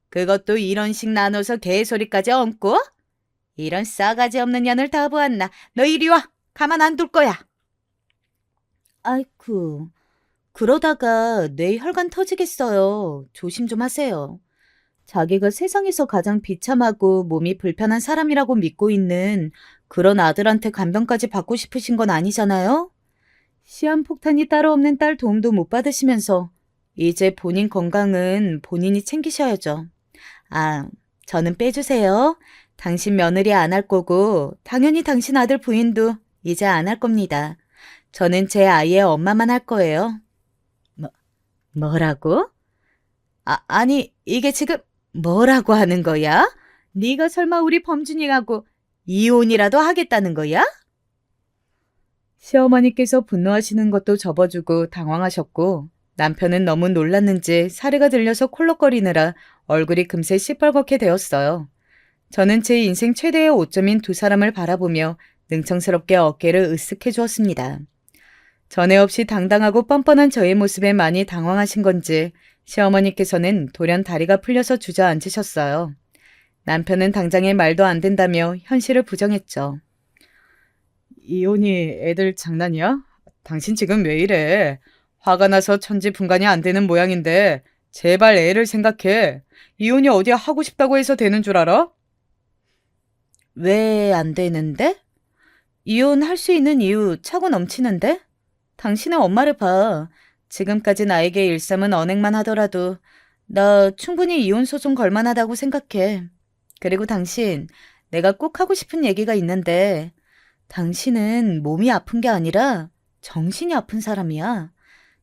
그것도 이런 식 나눠서 개소리까지 얹고? 이런 싸가지 없는 년을 다 보았나. 너 이리 와. 가만 안 둘 거야. 아이쿠, 그러다가 뇌 혈관 터지겠어요. 조심 좀 하세요. 자기가 세상에서 가장 비참하고 몸이 불편한 사람이라고 믿고 있는 그런 아들한테 간병까지 받고 싶으신 건 아니잖아요? 시한폭탄이 따로 없는 딸 도움도 못 받으시면서 이제 본인 건강은 본인이 챙기셔야죠. 아, 저는 빼주세요. 당신 며느리 안 할 거고 당연히 당신 아들 부인도 이제 안 할 겁니다. 저는 제 아이의 엄마만 할 거예요. 뭐라고? 아니, 이게 지금 뭐라고 하는 거야? 네가 설마 우리 범준이하고 이혼이라도 하겠다는 거야? 시어머니께서 분노하시는 것도 접어주고 당황하셨고 남편은 너무 놀랐는지 사례가 들려서 콜록거리느라 얼굴이 금세 시뻘겋게 되었어요. 저는 제 인생 최대의 오점인 두 사람을 바라보며 능청스럽게 어깨를 으쓱해 주었습니다. 전에 없이 당당하고 뻔뻔한 저의 모습에 많이 당황하신 건지 시어머니께서는 돌연 다리가 풀려서 주저앉으셨어요. 남편은 당장에 말도 안 된다며 현실을 부정했죠. 이혼이 애들 장난이야? 당신 지금 왜 이래? 화가 나서 천지분간이 안 되는 모양인데 제발 애를 생각해. 이혼이 어디 하고 싶다고 해서 되는 줄 알아? 왜 안 되는데? 이혼할 수 있는 이유 차고 넘치는데? 당신의 엄마를 봐. 지금까지 나에게 일삼은 언행만 하더라도 나 충분히 이혼 소송 걸 만하다고 생각해. 그리고 당신, 내가 꼭 하고 싶은 얘기가 있는데 당신은 몸이 아픈 게 아니라 정신이 아픈 사람이야.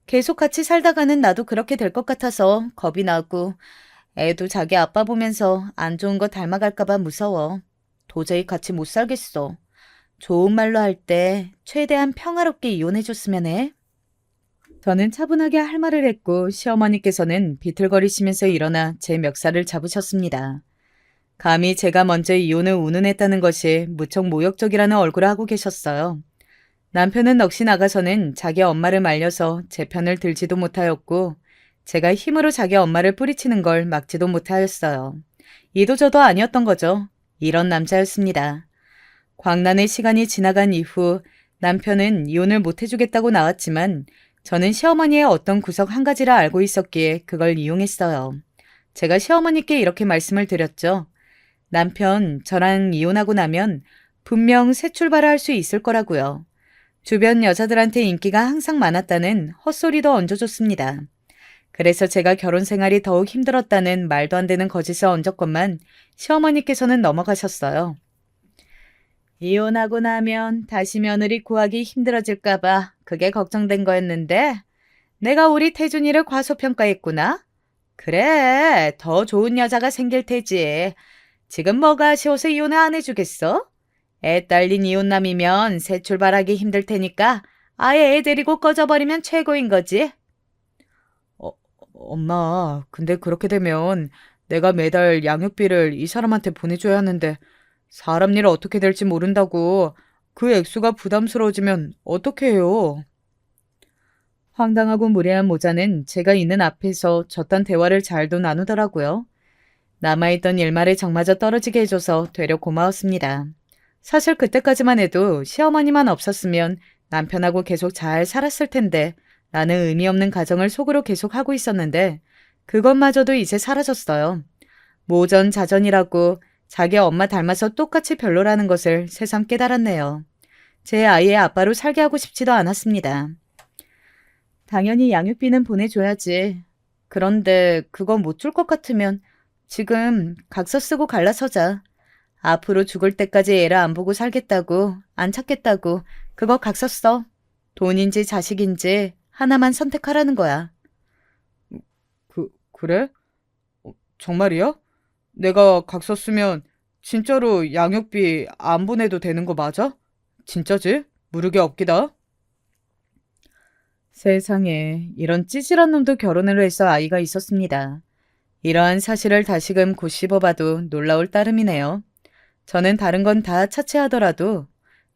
계속 같이 살다가는 나도 그렇게 될 것 같아서 겁이 나고 애도 자기 아빠 보면서 안 좋은 거 닮아갈까 봐 무서워. 도저히 같이 못 살겠어. 좋은 말로 할 때 최대한 평화롭게 이혼해줬으면 해. 저는 차분하게 할 말을 했고 시어머니께서는 비틀거리시면서 일어나 제 멱살을 잡으셨습니다. 감히 제가 먼저 이혼을 운운했다는 것이 무척 모욕적이라는 얼굴을 하고 계셨어요. 남편은 넋이 나가서는 자기 엄마를 말려서 제 편을 들지도 못하였고 제가 힘으로 자기 엄마를 뿌리치는 걸 막지도 못하였어요. 이도저도 아니었던 거죠. 이런 남자였습니다. 광란의 시간이 지나간 이후 남편은 이혼을 못해주겠다고 나왔지만 저는 시어머니의 어떤 구석 한 가지를 알고 있었기에 그걸 이용했어요. 제가 시어머니께 이렇게 말씀을 드렸죠. 남편, 저랑 이혼하고 나면 분명 새 출발을 할 수 있을 거라고요. 주변 여자들한테 인기가 항상 많았다는 헛소리도 얹어줬습니다. 그래서 제가 결혼 생활이 더욱 힘들었다는 말도 안 되는 거짓을 얹었건만 시어머니께서는 넘어가셨어요. 이혼하고 나면 다시 며느리 구하기 힘들어질까봐 그게 걱정된 거였는데 내가 우리 태준이를 과소평가했구나. 그래, 더 좋은 여자가 생길 테지. 지금 뭐가 아쉬워서 이혼을 안 해주겠어? 애 딸린 이혼남이면 새 출발하기 힘들 테니까 아예 애 데리고 꺼져버리면 최고인 거지. 어, 엄마, 근데 그렇게 되면 내가 매달 양육비를 이 사람한테 보내줘야 하는데 사람 일 어떻게 될지 모른다고 그 액수가 부담스러워지면 어떻게 해요? 황당하고 무례한 모자는 제가 있는 앞에서 저딴 대화를 잘도 나누더라고요. 남아있던 일말의 정마저 떨어지게 해줘서 되려 고마웠습니다. 사실 그때까지만 해도 시어머니만 없었으면 남편하고 계속 잘 살았을 텐데 라는 의미 없는 가정을 속으로 계속 하고 있었는데 그것마저도 이제 사라졌어요. 모전자전이라고 자기 엄마 닮아서 똑같이 별로라는 것을 새삼 깨달았네요. 제 아이의 아빠로 살게 하고 싶지도 않았습니다. 당연히 양육비는 보내줘야지. 그런데 그거 못 줄 것 같으면 지금 각서 쓰고 갈라서자. 앞으로 죽을 때까지 애를 안 보고 살겠다고, 안 찾겠다고 그거 각서 써. 돈인지 자식인지 하나만 선택하라는 거야. 그래? 정말이야? 내가 각서 쓰면 진짜로 양육비 안 보내도 되는 거 맞아? 진짜지? 무르게 없기다. 세상에, 이런 찌질한 놈도 결혼을 해서 아이가 있었습니다. 이러한 사실을 다시금 곱씹어봐도 놀라울 따름이네요. 저는 다른 건 다 차치하더라도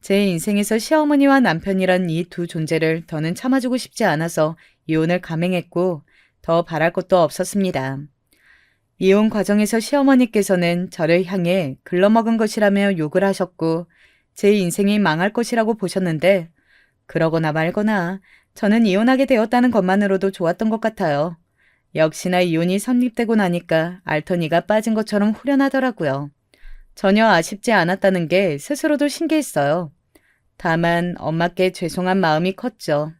제 인생에서 시어머니와 남편이란 이 두 존재를 더는 참아주고 싶지 않아서 이혼을 감행했고 더 바랄 것도 없었습니다. 이혼 과정에서 시어머니께서는 저를 향해 글러먹은 것이라며 욕을 하셨고 제 인생이 망할 것이라고 보셨는데 그러거나 말거나 저는 이혼하게 되었다는 것만으로도 좋았던 것 같아요. 역시나 이혼이 성립되고 나니까 알터니가 빠진 것처럼 후련하더라고요. 전혀 아쉽지 않았다는 게 스스로도 신기했어요. 다만 엄마께 죄송한 마음이 컸죠.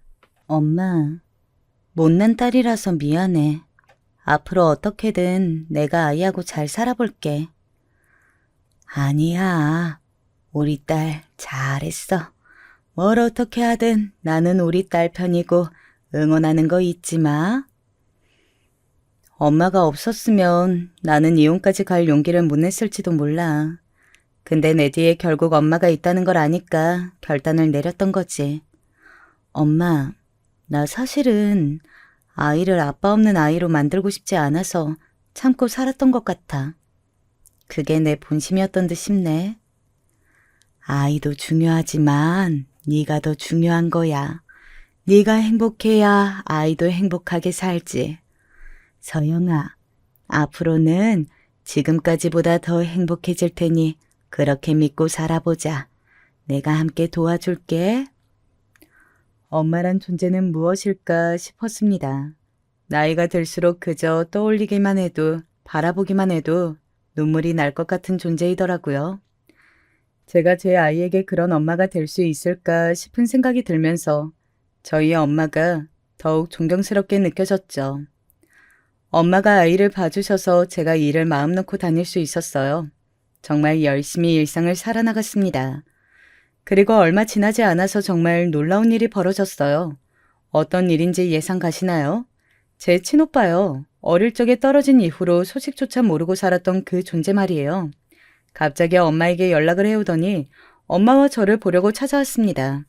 엄마, 못난 딸이라서 미안해. 앞으로 어떻게든 내가 아이하고 잘 살아볼게. 아니야. 우리 딸 잘했어. 뭘 어떻게 하든 나는 우리 딸 편이고 응원하는 거 잊지 마. 엄마가 없었으면 나는 이혼까지 갈 용기를 못 냈을지도 몰라. 근데 내 뒤에 결국 엄마가 있다는 걸 아니까 결단을 내렸던 거지. 엄마, 나 사실은 아이를 아빠 없는 아이로 만들고 싶지 않아서 참고 살았던 것 같아. 그게 내 본심이었던 듯 싶네. 아이도 중요하지만 네가 더 중요한 거야. 네가 행복해야 아이도 행복하게 살지. 서영아, 앞으로는 지금까지보다 더 행복해질 테니 그렇게 믿고 살아보자. 내가 함께 도와줄게. 엄마란 존재는 무엇일까 싶었습니다. 나이가 들수록 그저 떠올리기만 해도 바라보기만 해도 눈물이 날 것 같은 존재이더라고요. 제가 제 아이에게 그런 엄마가 될 수 있을까 싶은 생각이 들면서 저희 엄마가 더욱 존경스럽게 느껴졌죠. 엄마가 아이를 봐주셔서 제가 일을 마음 놓고 다닐 수 있었어요. 정말 열심히 일상을 살아나갔습니다. 그리고 얼마 지나지 않아서 정말 놀라운 일이 벌어졌어요. 어떤 일인지 예상 가시나요? 제 친오빠요. 어릴 적에 떨어진 이후로 소식조차 모르고 살았던 그 존재 말이에요. 갑자기 엄마에게 연락을 해오더니 엄마와 저를 보려고 찾아왔습니다.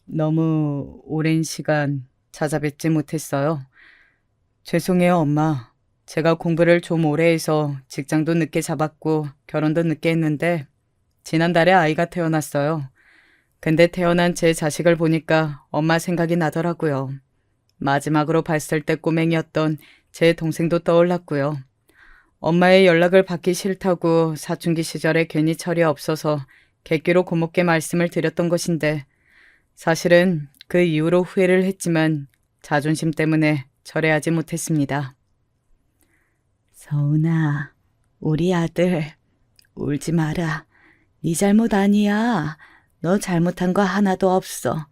너무 오랜 시간 찾아뵙지 못했어요. 죄송해요, 엄마. 제가 공부를 좀 오래 해서 직장도 늦게 잡았고 결혼도 늦게 했는데 지난달에 아이가 태어났어요. 근데 태어난 제 자식을 보니까 엄마 생각이 나더라고요. 마지막으로 봤을 때 꼬맹이였던 제 동생도 떠올랐고요. 엄마의 연락을 받기 싫다고 사춘기 시절에 괜히 철이 없어서 객기로 고목게 말씀을 드렸던 것인데 사실은 그 이후로 후회를 했지만 자존심 때문에 절해하지 못했습니다. 서은아, 우리 아들 울지 마라. 네 잘못 아니야. 너 잘못한 거 하나도 없어.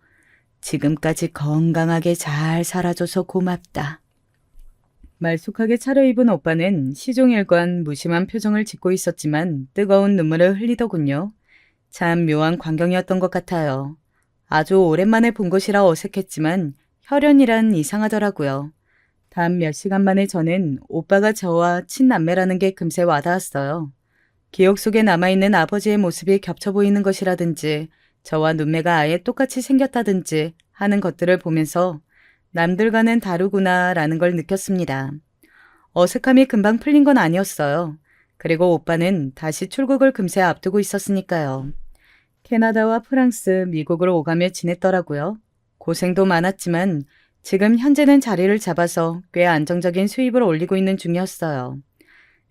지금까지 건강하게 잘 살아줘서 고맙다. 말쑥하게 차려입은 오빠는 시종일관 무심한 표정을 짓고 있었지만 뜨거운 눈물을 흘리더군요. 참 묘한 광경이었던 것 같아요. 아주 오랜만에 본 것이라 어색했지만 혈연이란 이상하더라고요. 단 몇 시간 만에 저는 오빠가 저와 친남매라는 게 금세 와닿았어요. 기억 속에 남아있는 아버지의 모습이 겹쳐 보이는 것이라든지 저와 눈매가 아예 똑같이 생겼다든지 하는 것들을 보면서 남들과는 다르구나라는 걸 느꼈습니다. 어색함이 금방 풀린 건 아니었어요. 그리고 오빠는 다시 출국을 금세 앞두고 있었으니까요. 캐나다와 프랑스, 미국으로 오가며 지냈더라고요. 고생도 많았지만 지금 현재는 자리를 잡아서 꽤 안정적인 수입을 올리고 있는 중이었어요.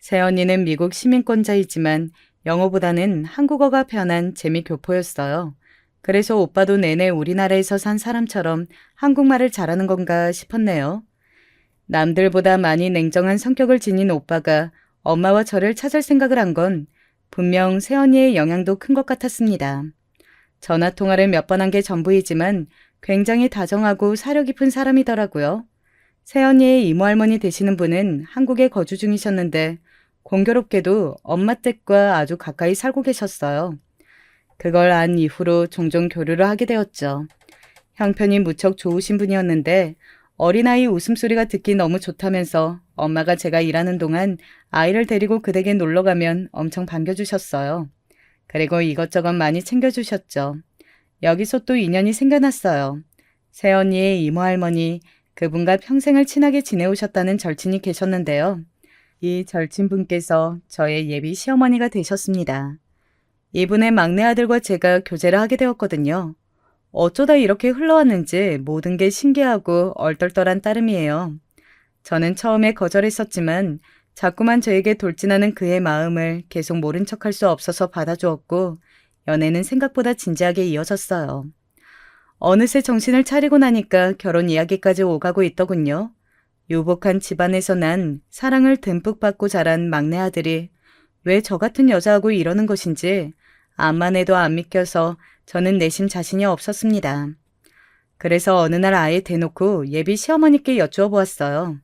새언니는 미국 시민권자이지만 영어보다는 한국어가 편한 재미교포였어요. 그래서 오빠도 내내 우리나라에서 산 사람처럼 한국말을 잘하는 건가 싶었네요. 남들보다 많이 냉정한 성격을 지닌 오빠가 엄마와 저를 찾을 생각을 한 건 분명 새언니의 영향도 큰 것 같았습니다. 전화 통화를 몇 번 한 게 전부이지만 굉장히 다정하고 사려 깊은 사람이더라고요. 새언니의 이모할머니 되시는 분은 한국에 거주 중이셨는데 공교롭게도 엄마 댁과 아주 가까이 살고 계셨어요. 그걸 안 이후로 종종 교류를 하게 되었죠. 형편이 무척 좋으신 분이었는데 어린아이 웃음소리가 듣기 너무 좋다면서 엄마가 제가 일하는 동안 아이를 데리고 그 댁에 놀러 가면 엄청 반겨주셨어요. 그리고 이것저것 많이 챙겨주셨죠. 여기서 또 인연이 생겨났어요. 새언니의 이모할머니, 그분과 평생을 친하게 지내오셨다는 절친이 계셨는데요. 이 절친분께서 저의 예비 시어머니가 되셨습니다. 이분의 막내 아들과 제가 교제를 하게 되었거든요. 어쩌다 이렇게 흘러왔는지 모든 게 신기하고 얼떨떨한 따름이에요. 저는 처음에 거절했었지만 자꾸만 저에게 돌진하는 그의 마음을 계속 모른 척할 수 없어서 받아주었고 연애는 생각보다 진지하게 이어졌어요. 어느새 정신을 차리고 나니까 결혼 이야기까지 오가고 있더군요. 유복한 집안에서 난 사랑을 듬뿍 받고 자란 막내 아들이 왜 저 같은 여자하고 이러는 것인지 암만 해도 안 믿겨서 저는 내심 자신이 없었습니다. 그래서 어느 날 아예 대놓고 예비 시어머니께 여쭈어 보았어요.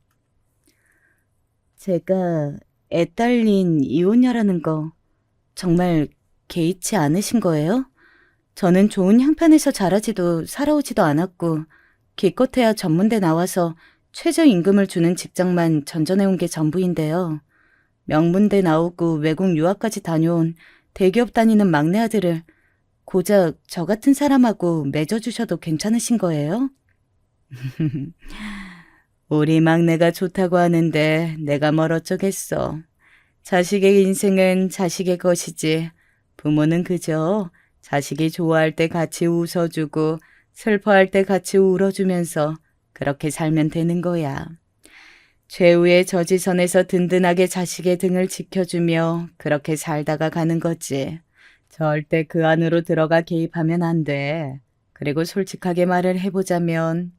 제가 애 딸린 이혼녀라는 거 정말 개의치 않으신 거예요? 저는 좋은 형편에서 자라지도 살아오지도 않았고 기껏해야 전문대 나와서 최저임금을 주는 직장만 전전해온 게 전부인데요. 명문대 나오고 외국 유학까지 다녀온 대기업 다니는 막내 아들을 고작 저 같은 사람하고 맺어주셔도 괜찮으신 거예요? 우리 막내가 좋다고 하는데 내가 뭘 어쩌겠어. 자식의 인생은 자식의 것이지. 부모는 그저 자식이 좋아할 때 같이 웃어주고 슬퍼할 때 같이 울어주면서 그렇게 살면 되는 거야. 최후의 저지선에서 든든하게 자식의 등을 지켜주며 그렇게 살다가 가는 거지. 절대 그 안으로 들어가 개입하면 안 돼. 그리고 솔직하게 말을 해보자면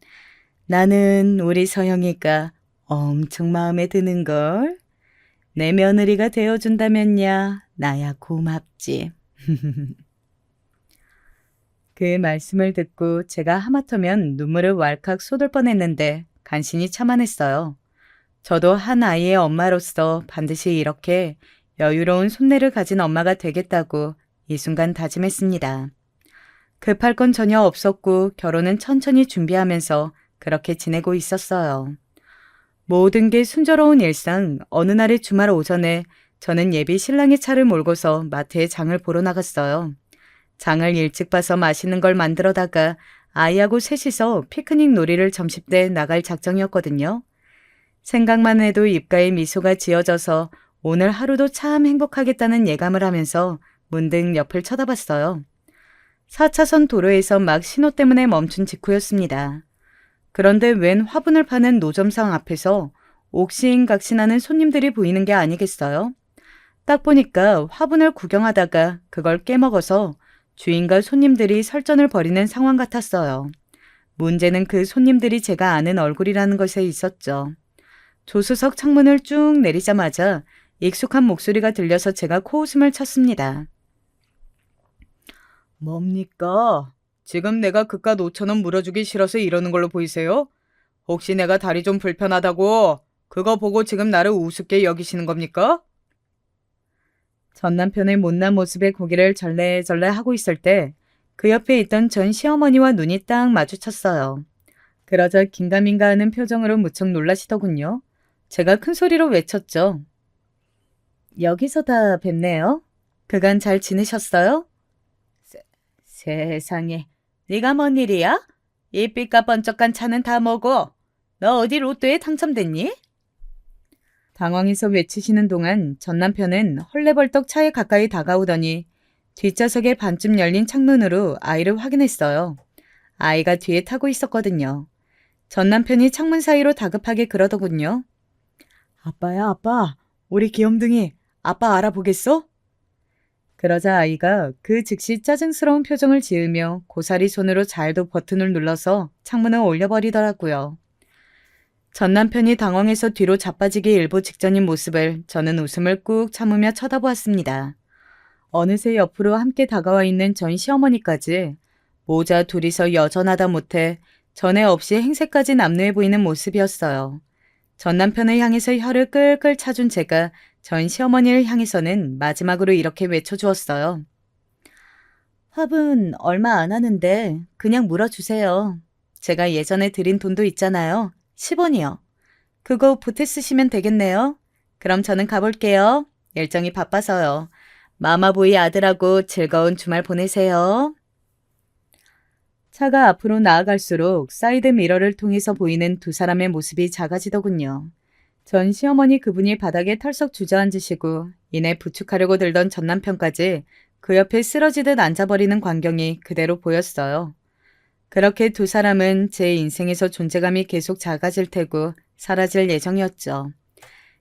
나는 우리 서영이가 엄청 마음에 드는걸. 내 며느리가 되어준다면야 나야 고맙지. 그 말씀을 듣고 제가 하마터면 눈물을 왈칵 쏟을 뻔했는데 간신히 참아냈어요. 저도 한 아이의 엄마로서 반드시 이렇게 여유로운 손내를 가진 엄마가 되겠다고 이 순간 다짐했습니다. 급할 건 전혀 없었고 결혼은 천천히 준비하면서 그렇게 지내고 있었어요. 모든 게 순조로운 일상. 어느 날의 주말 오전에 저는 예비 신랑의 차를 몰고서 마트에 장을 보러 나갔어요. 장을 일찍 봐서 맛있는 걸 만들어다가 아이하고 셋이서 피크닉 놀이를 점심때 나갈 작정이었거든요. 생각만 해도 입가에 미소가 지어져서 오늘 하루도 참 행복하겠다는 예감을 하면서 문득 옆을 쳐다봤어요. 4차선 도로에서 막 신호 때문에 멈춘 직후였습니다. 그런데 웬 화분을 파는 노점상 앞에서 옥신각신하는 손님들이 보이는 게 아니겠어요? 딱 보니까 화분을 구경하다가 그걸 깨먹어서 주인과 손님들이 설전을 벌이는 상황 같았어요. 문제는 그 손님들이 제가 아는 얼굴이라는 것에 있었죠. 조수석 창문을 쭉 내리자마자 익숙한 목소리가 들려서 제가 코웃음을 쳤습니다. 뭡니까? 지금 내가 그깟 5,000원 물어주기 싫어서 이러는 걸로 보이세요? 혹시 내가 다리 좀 불편하다고 그거 보고 지금 나를 우습게 여기시는 겁니까? 전 남편의 못난 모습에 고개를 절레절레 하고 있을 때 그 옆에 있던 전 시어머니와 눈이 딱 마주쳤어요. 그러자 긴가민가하는 표정으로 무척 놀라시더군요. 제가 큰 소리로 외쳤죠. 여기서 다 뵙네요. 그간 잘 지내셨어요? 세상에, 네가 뭔 일이야? 이 삐까번쩍한 차는 다 먹어. 너 어디 로또에 당첨됐니? 당황해서 외치시는 동안 전 남편은 헐레벌떡 차에 가까이 다가오더니 뒷좌석에 반쯤 열린 창문으로 아이를 확인했어요. 아이가 뒤에 타고 있었거든요. 전 남편이 창문 사이로 다급하게 그러더군요. 아빠야, 아빠. 우리 귀염둥이. 아빠 알아보겠어? 그러자 아이가 그 즉시 짜증스러운 표정을 지으며 고사리 손으로 잘도 버튼을 눌러서 창문을 올려버리더라고요. 전 남편이 당황해서 뒤로 자빠지기 일보 직전인 모습을 저는 웃음을 꾹 참으며 쳐다보았습니다. 어느새 옆으로 함께 다가와 있는 전 시어머니까지 모자 둘이서 여전하다 못해 전에 없이 행세까지 남루해 보이는 모습이었어요. 전 남편을 향해서 혀를 끌끌 차준 제가 전 시어머니를 향해서는 마지막으로 이렇게 외쳐주었어요. 화분 얼마 안 하는데 그냥 물어주세요. 제가 예전에 드린 돈도 있잖아요. 10원이요. 그거 보태 쓰시면 되겠네요. 그럼 저는 가볼게요. 일정이 바빠서요. 마마보이 아들하고 즐거운 주말 보내세요. 차가 앞으로 나아갈수록 사이드 미러를 통해서 보이는 두 사람의 모습이 작아지더군요. 전 시어머니 그분이 바닥에 털썩 주저앉으시고 이내 부축하려고 들던 전 남편까지 그 옆에 쓰러지듯 앉아버리는 광경이 그대로 보였어요. 그렇게 두 사람은 제 인생에서 존재감이 계속 작아질 테고 사라질 예정이었죠.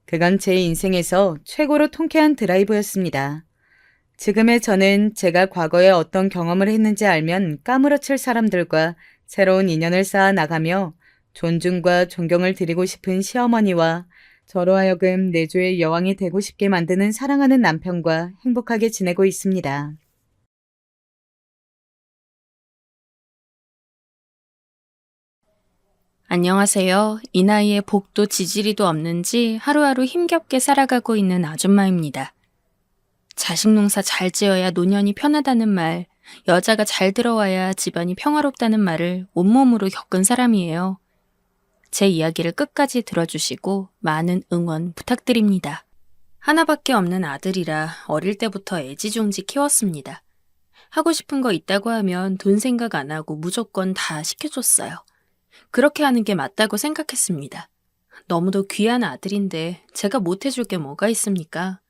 그건 제 인생에서 최고로 통쾌한 드라이브였습니다. 지금의 저는 제가 과거에 어떤 경험을 했는지 알면 까무러칠 사람들과 새로운 인연을 쌓아 나가며 존중과 존경을 드리고 싶은 시어머니와 저로 하여금 내조의 여왕이 되고 싶게 만드는 사랑하는 남편과 행복하게 지내고 있습니다. 안녕하세요. 이 나이에 복도 지지리도 없는지 하루하루 힘겹게 살아가고 있는 아줌마입니다. 자식 농사 잘 지어야 노년이 편하다는 말, 여자가 잘 들어와야 집안이 평화롭다는 말을 온몸으로 겪은 사람이에요. 제 이야기를 끝까지 들어주시고 많은 응원 부탁드립니다. 하나밖에 없는 아들이라 어릴 때부터 애지중지 키웠습니다. 하고 싶은 거 있다고 하면 돈 생각 안 하고 무조건 다 시켜줬어요. 그렇게 하는 게 맞다고 생각했습니다. 너무도 귀한 아들인데 제가 못해줄 게 뭐가 있습니까?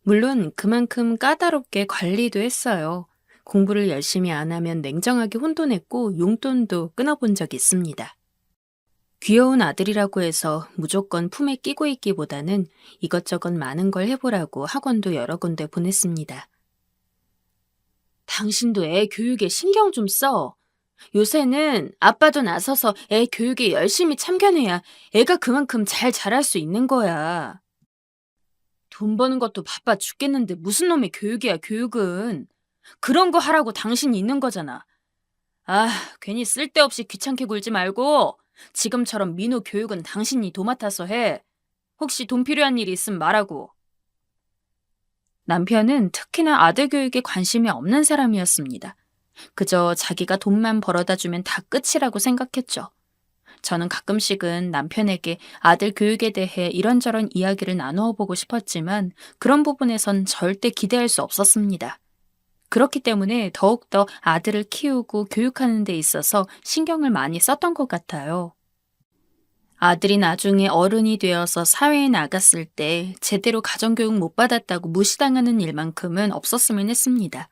물론 그만큼 까다롭게 관리도 했어요. 공부를 열심히 안 하면 냉정하게 혼돈했고 용돈도 끊어본 적 있습니다. 귀여운 아들이라고 해서 무조건 품에 끼고 있기보다는 이것저것 많은 걸 해보라고 학원도 여러 군데 보냈습니다. 당신도 애 교육에 신경 좀 써. 요새는 아빠도 나서서 애 교육에 열심히 참견해야 애가 그만큼 잘 자랄 수 있는 거야. 돈 버는 것도 바빠 죽겠는데 무슨 놈의 교육이야, 교육은. 그런 거 하라고 당신이 있는 거잖아. 아, 괜히 쓸데없이 귀찮게 굴지 말고 지금처럼 민호 교육은 당신이 도맡아서 해. 혹시 돈 필요한 일이 있으면 말하고. 남편은 특히나 아들 교육에 관심이 없는 사람이었습니다. 그저 자기가 돈만 벌어다 주면 다 끝이라고 생각했죠. 저는 가끔씩은 남편에게 아들 교육에 대해 이런저런 이야기를 나누어 보고 싶었지만 그런 부분에선 절대 기대할 수 없었습니다. 그렇기 때문에 더욱더 아들을 키우고 교육하는 데 있어서 신경을 많이 썼던 것 같아요. 아들이 나중에 어른이 되어서 사회에 나갔을 때 제대로 가정교육 못 받았다고 무시당하는 일만큼은 없었으면 했습니다.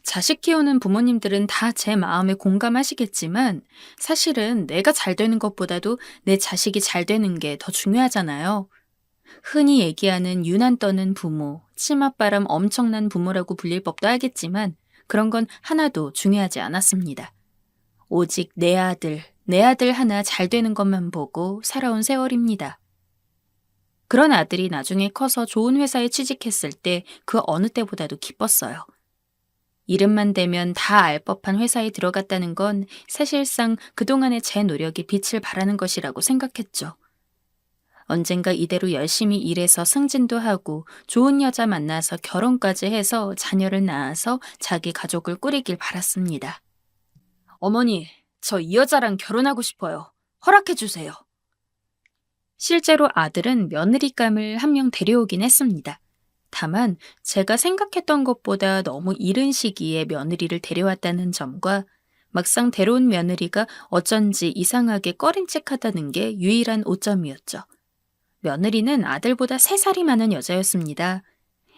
자식 키우는 부모님들은 다 제 마음에 공감하시겠지만 사실은 내가 잘 되는 것보다도 내 자식이 잘 되는 게 더 중요하잖아요. 흔히 얘기하는 유난 떠는 부모, 치맛바람 엄청난 부모라고 불릴 법도 하겠지만 그런 건 하나도 중요하지 않았습니다. 오직 내 아들 하나 잘 되는 것만 보고 살아온 세월입니다. 그런 아들이 나중에 커서 좋은 회사에 취직했을 때 그 어느 때보다도 기뻤어요. 이름만 대면 다 알 법한 회사에 들어갔다는 건 사실상 그동안의 제 노력이 빛을 발하는 것이라고 생각했죠. 언젠가 이대로 열심히 일해서 승진도 하고 좋은 여자 만나서 결혼까지 해서 자녀를 낳아서 자기 가족을 꾸리길 바랐습니다. 어머니, 저 이 여자랑 결혼하고 싶어요. 허락해 주세요. 실제로 아들은 며느리감을 한 명 데려오긴 했습니다. 다만 제가 생각했던 것보다 너무 이른 시기에 며느리를 데려왔다는 점과 막상 데려온 며느리가 어쩐지 이상하게 꺼림칙하다는 게 유일한 오점이었죠. 며느리는 아들보다 3살이 많은 여자였습니다.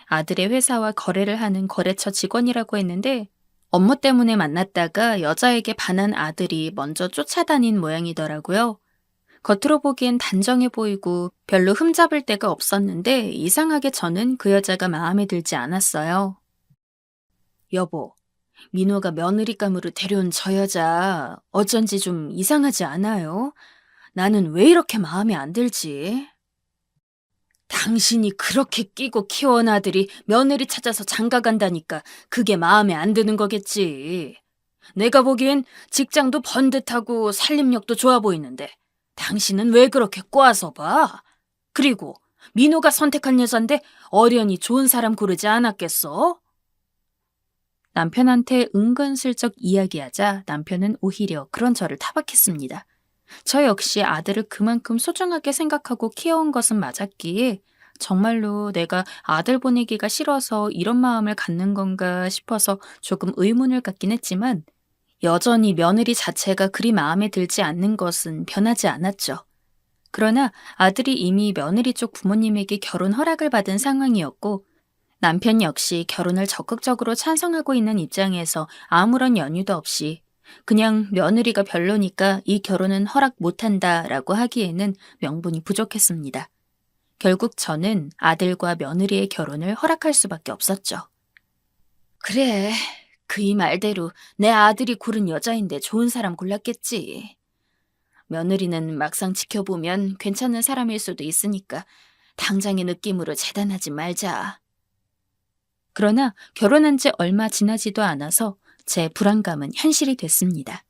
아들의 회사와 거래를 하는 거래처 직원이라고 했는데 업무 때문에 만났다가 여자에게 반한 아들이 먼저 쫓아다닌 모양이더라고요. 겉으로 보기엔 단정해 보이고 별로 흠잡을 데가 없었는데 이상하게 저는 그 여자가 마음에 들지 않았어요. 여보, 민호가 며느리감으로 데려온 저 여자 어쩐지 좀 이상하지 않아요? 나는 왜 이렇게 마음에 안 들지? 당신이 그렇게 끼고 키워온 아들이 며느리 찾아서 장가 간다니까 그게 마음에 안 드는 거겠지. 내가 보기엔 직장도 번듯하고 살림력도 좋아 보이는데 당신은 왜 그렇게 꼬아서 봐? 그리고 민호가 선택한 여잔데 어련히 좋은 사람 고르지 않았겠어? 남편한테 은근슬쩍 이야기하자 남편은 오히려 그런 저를 타박했습니다. 저 역시 아들을 그만큼 소중하게 생각하고 키워온 것은 맞았기에 정말로 내가 아들 보내기가 싫어서 이런 마음을 갖는 건가 싶어서 조금 의문을 갖긴 했지만 여전히 며느리 자체가 그리 마음에 들지 않는 것은 변하지 않았죠. 그러나 아들이 이미 며느리 쪽 부모님에게 결혼 허락을 받은 상황이었고 남편 역시 결혼을 적극적으로 찬성하고 있는 입장에서 아무런 연유도 없이 그냥 며느리가 별로니까 이 결혼은 허락 못한다라고 하기에는 명분이 부족했습니다. 결국 저는 아들과 며느리의 결혼을 허락할 수밖에 없었죠. 그래, 그이 말대로 내 아들이 고른 여자인데 좋은 사람 골랐겠지. 며느리는 막상 지켜보면 괜찮은 사람일 수도 있으니까 당장의 느낌으로 재단하지 말자. 그러나 결혼한 지 얼마 지나지도 않아서 제 불안감은 현실이 됐습니다.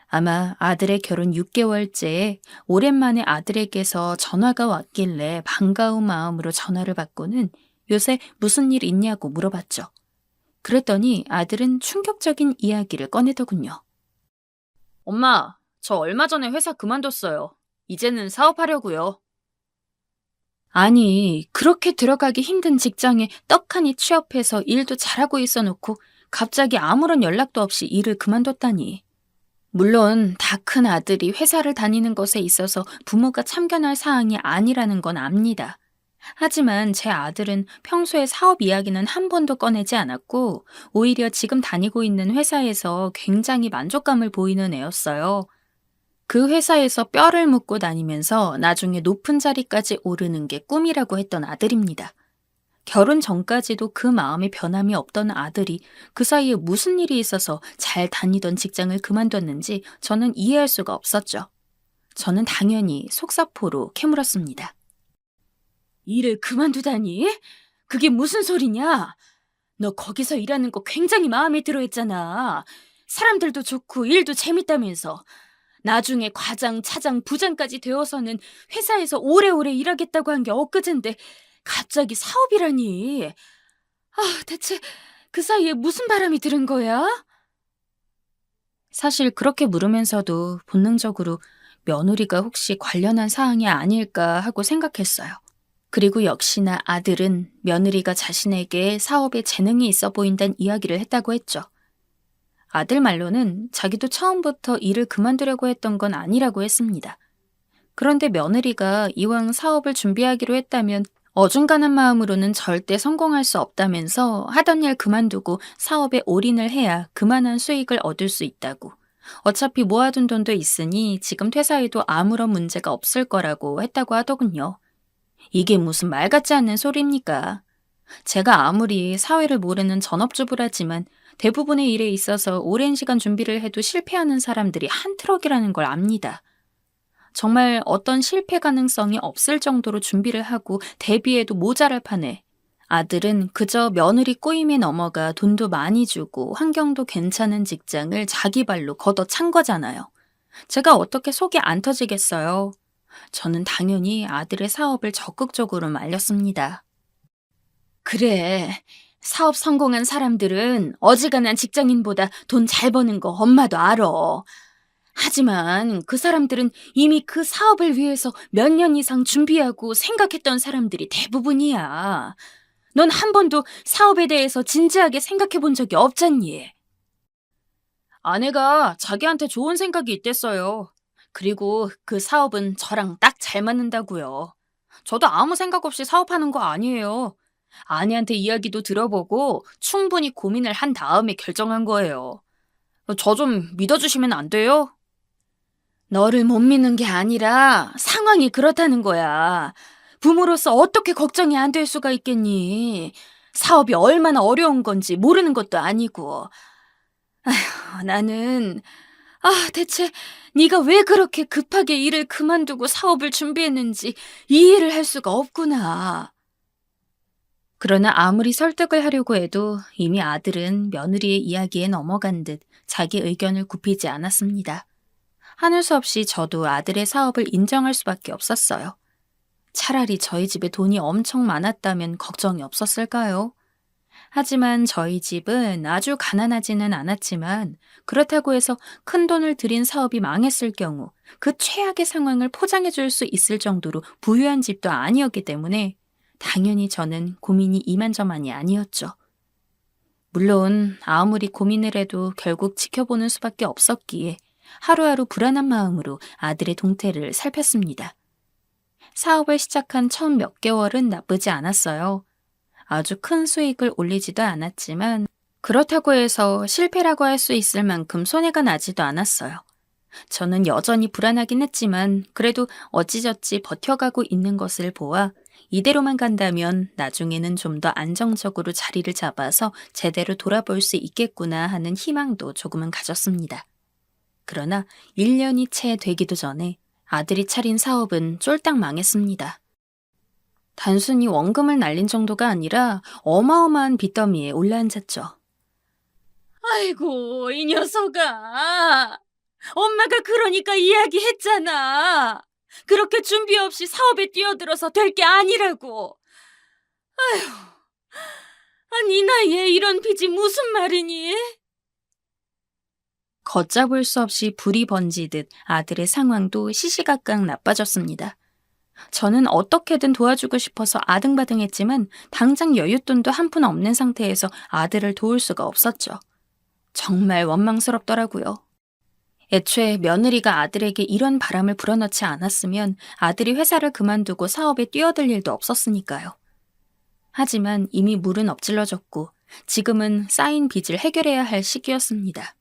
아마 아들의 결혼 6개월째에 오랜만에 아들에게서 전화가 왔길래 반가운 마음으로 전화를 받고는 요새 무슨 일 있냐고 물어봤죠. 그랬더니 아들은 충격적인 이야기를 꺼내더군요. 엄마, 저 얼마 전에 회사 그만뒀어요. 이제는 사업하려고요. 아니, 그렇게 들어가기 힘든 직장에 떡하니 취업해서 일도 잘하고 있어 놓고 갑자기 아무런 연락도 없이 일을 그만뒀다니. 물론 다 큰 아들이 회사를 다니는 것에 있어서 부모가 참견할 사항이 아니라는 건 압니다. 하지만 제 아들은 평소에 사업 이야기는 한 번도 꺼내지 않았고 오히려 지금 다니고 있는 회사에서 굉장히 만족감을 보이는 애였어요. 그 회사에서 뼈를 묻고 다니면서 나중에 높은 자리까지 오르는 게 꿈이라고 했던 아들입니다. 결혼 전까지도 그 마음에 변함이 없던 아들이 그 사이에 무슨 일이 있어서 잘 다니던 직장을 그만뒀는지 저는 이해할 수가 없었죠. 저는 당연히 속사포로 캐물었습니다. 일을 그만두다니? 그게 무슨 소리냐? 너 거기서 일하는 거 굉장히 마음에 들어 했잖아. 사람들도 좋고 일도 재밌다면서. 나중에 과장, 차장, 부장까지 되어서는 회사에서 오래오래 일하겠다고 한 게 엊그젠데 갑자기 사업이라니. 대체 그 사이에 무슨 바람이 들은 거야? 사실 그렇게 물으면서도 본능적으로 며느리가 혹시 관련한 사항이 아닐까 하고 생각했어요. 그리고 역시나 아들은 며느리가 자신에게 사업에 재능이 있어 보인다는 이야기를 했다고 했죠. 아들 말로는 자기도 처음부터 일을 그만두려고 했던 건 아니라고 했습니다. 그런데 며느리가 이왕 사업을 준비하기로 했다면 어중간한 마음으로는 절대 성공할 수 없다면서 하던 일 그만두고 사업에 올인을 해야 그만한 수익을 얻을 수 있다고. 어차피 모아둔 돈도 있으니 지금 퇴사해도 아무런 문제가 없을 거라고 했다고 하더군요. 이게 무슨 말 같지 않는 소리입니까? 제가 아무리 사회를 모르는 전업주부라지만 대부분의 일에 있어서 오랜 시간 준비를 해도 실패하는 사람들이 한 트럭이라는 걸 압니다. 정말 어떤 실패 가능성이 없을 정도로 준비를 하고 대비해도 모자랄 판에 아들은 그저 며느리 꼬임에 넘어가 돈도 많이 주고 환경도 괜찮은 직장을 자기 발로 걷어찬 거잖아요. 제가 어떻게 속이 안 터지겠어요. 저는 당연히 아들의 사업을 적극적으로 말렸습니다. 그래, 사업 성공한 사람들은 어지간한 직장인보다 돈 잘 버는 거 엄마도 알아. 하지만 그 사람들은 이미 그 사업을 위해서 몇 년 이상 준비하고 생각했던 사람들이 대부분이야. 넌 한 번도 사업에 대해서 진지하게 생각해 본 적이 없잖니. 아내가 자기한테 좋은 생각이 있댔어요. 그리고 그 사업은 저랑 딱 잘 맞는다고요. 저도 아무 생각 없이 사업하는 거 아니에요. 아내한테 이야기도 들어보고 충분히 고민을 한 다음에 결정한 거예요. 저 좀 믿어주시면 안 돼요? 너를 못 믿는 게 아니라 상황이 그렇다는 거야. 부모로서 어떻게 걱정이 안 될 수가 있겠니? 사업이 얼마나 어려운 건지 모르는 것도 아니고. 나는 대체 네가 왜 그렇게 급하게 일을 그만두고 사업을 준비했는지 이해를 할 수가 없구나. 그러나 아무리 설득을 하려고 해도 이미 아들은 며느리의 이야기에 넘어간 듯 자기 의견을 굽히지 않았습니다. 하늘 수 없이 저도 아들의 사업을 인정할 수밖에 없었어요. 차라리 저희 집에 돈이 엄청 많았다면 걱정이 없었을까요? 하지만 저희 집은 아주 가난하지는 않았지만 그렇다고 해서 큰 돈을 들인 사업이 망했을 경우 그 최악의 상황을 포장해 줄 수 있을 정도로 부유한 집도 아니었기 때문에 당연히 저는 고민이 이만저만이 아니었죠. 물론 아무리 고민을 해도 결국 지켜보는 수밖에 없었기에 하루하루 불안한 마음으로 아들의 동태를 살폈습니다. 사업을 시작한 첫 몇 개월은 나쁘지 않았어요. 아주 큰 수익을 올리지도 않았지만 그렇다고 해서 실패라고 할 수 있을 만큼 손해가 나지도 않았어요. 저는 여전히 불안하긴 했지만 그래도 어찌저찌 버텨가고 있는 것을 보아 이대로만 간다면 나중에는 좀 더 안정적으로 자리를 잡아서 제대로 돌아볼 수 있겠구나 하는 희망도 조금은 가졌습니다. 그러나 1년이 채 되기도 전에 아들이 차린 사업은 쫄딱 망했습니다. 단순히 원금을 날린 정도가 아니라 어마어마한 빚더미에 올라앉았죠. 아이고, 이 녀석아. 엄마가 그러니까 이야기했잖아. 그렇게 준비 없이 사업에 뛰어들어서 될 게 아니라고. 아휴, 아니, 이 나이에 이런 빚이 무슨 말이니? 걷잡을 수 없이 불이 번지듯 아들의 상황도 시시각각 나빠졌습니다. 저는 어떻게든 도와주고 싶어서 아등바등했지만 당장 여윳돈도 한 푼 없는 상태에서 아들을 도울 수가 없었죠. 정말 원망스럽더라고요. 애초에 며느리가 아들에게 이런 바람을 불어넣지 않았으면 아들이 회사를 그만두고 사업에 뛰어들 일도 없었으니까요. 하지만 이미 물은 엎질러졌고 지금은 쌓인 빚을 해결해야 할 시기였습니다.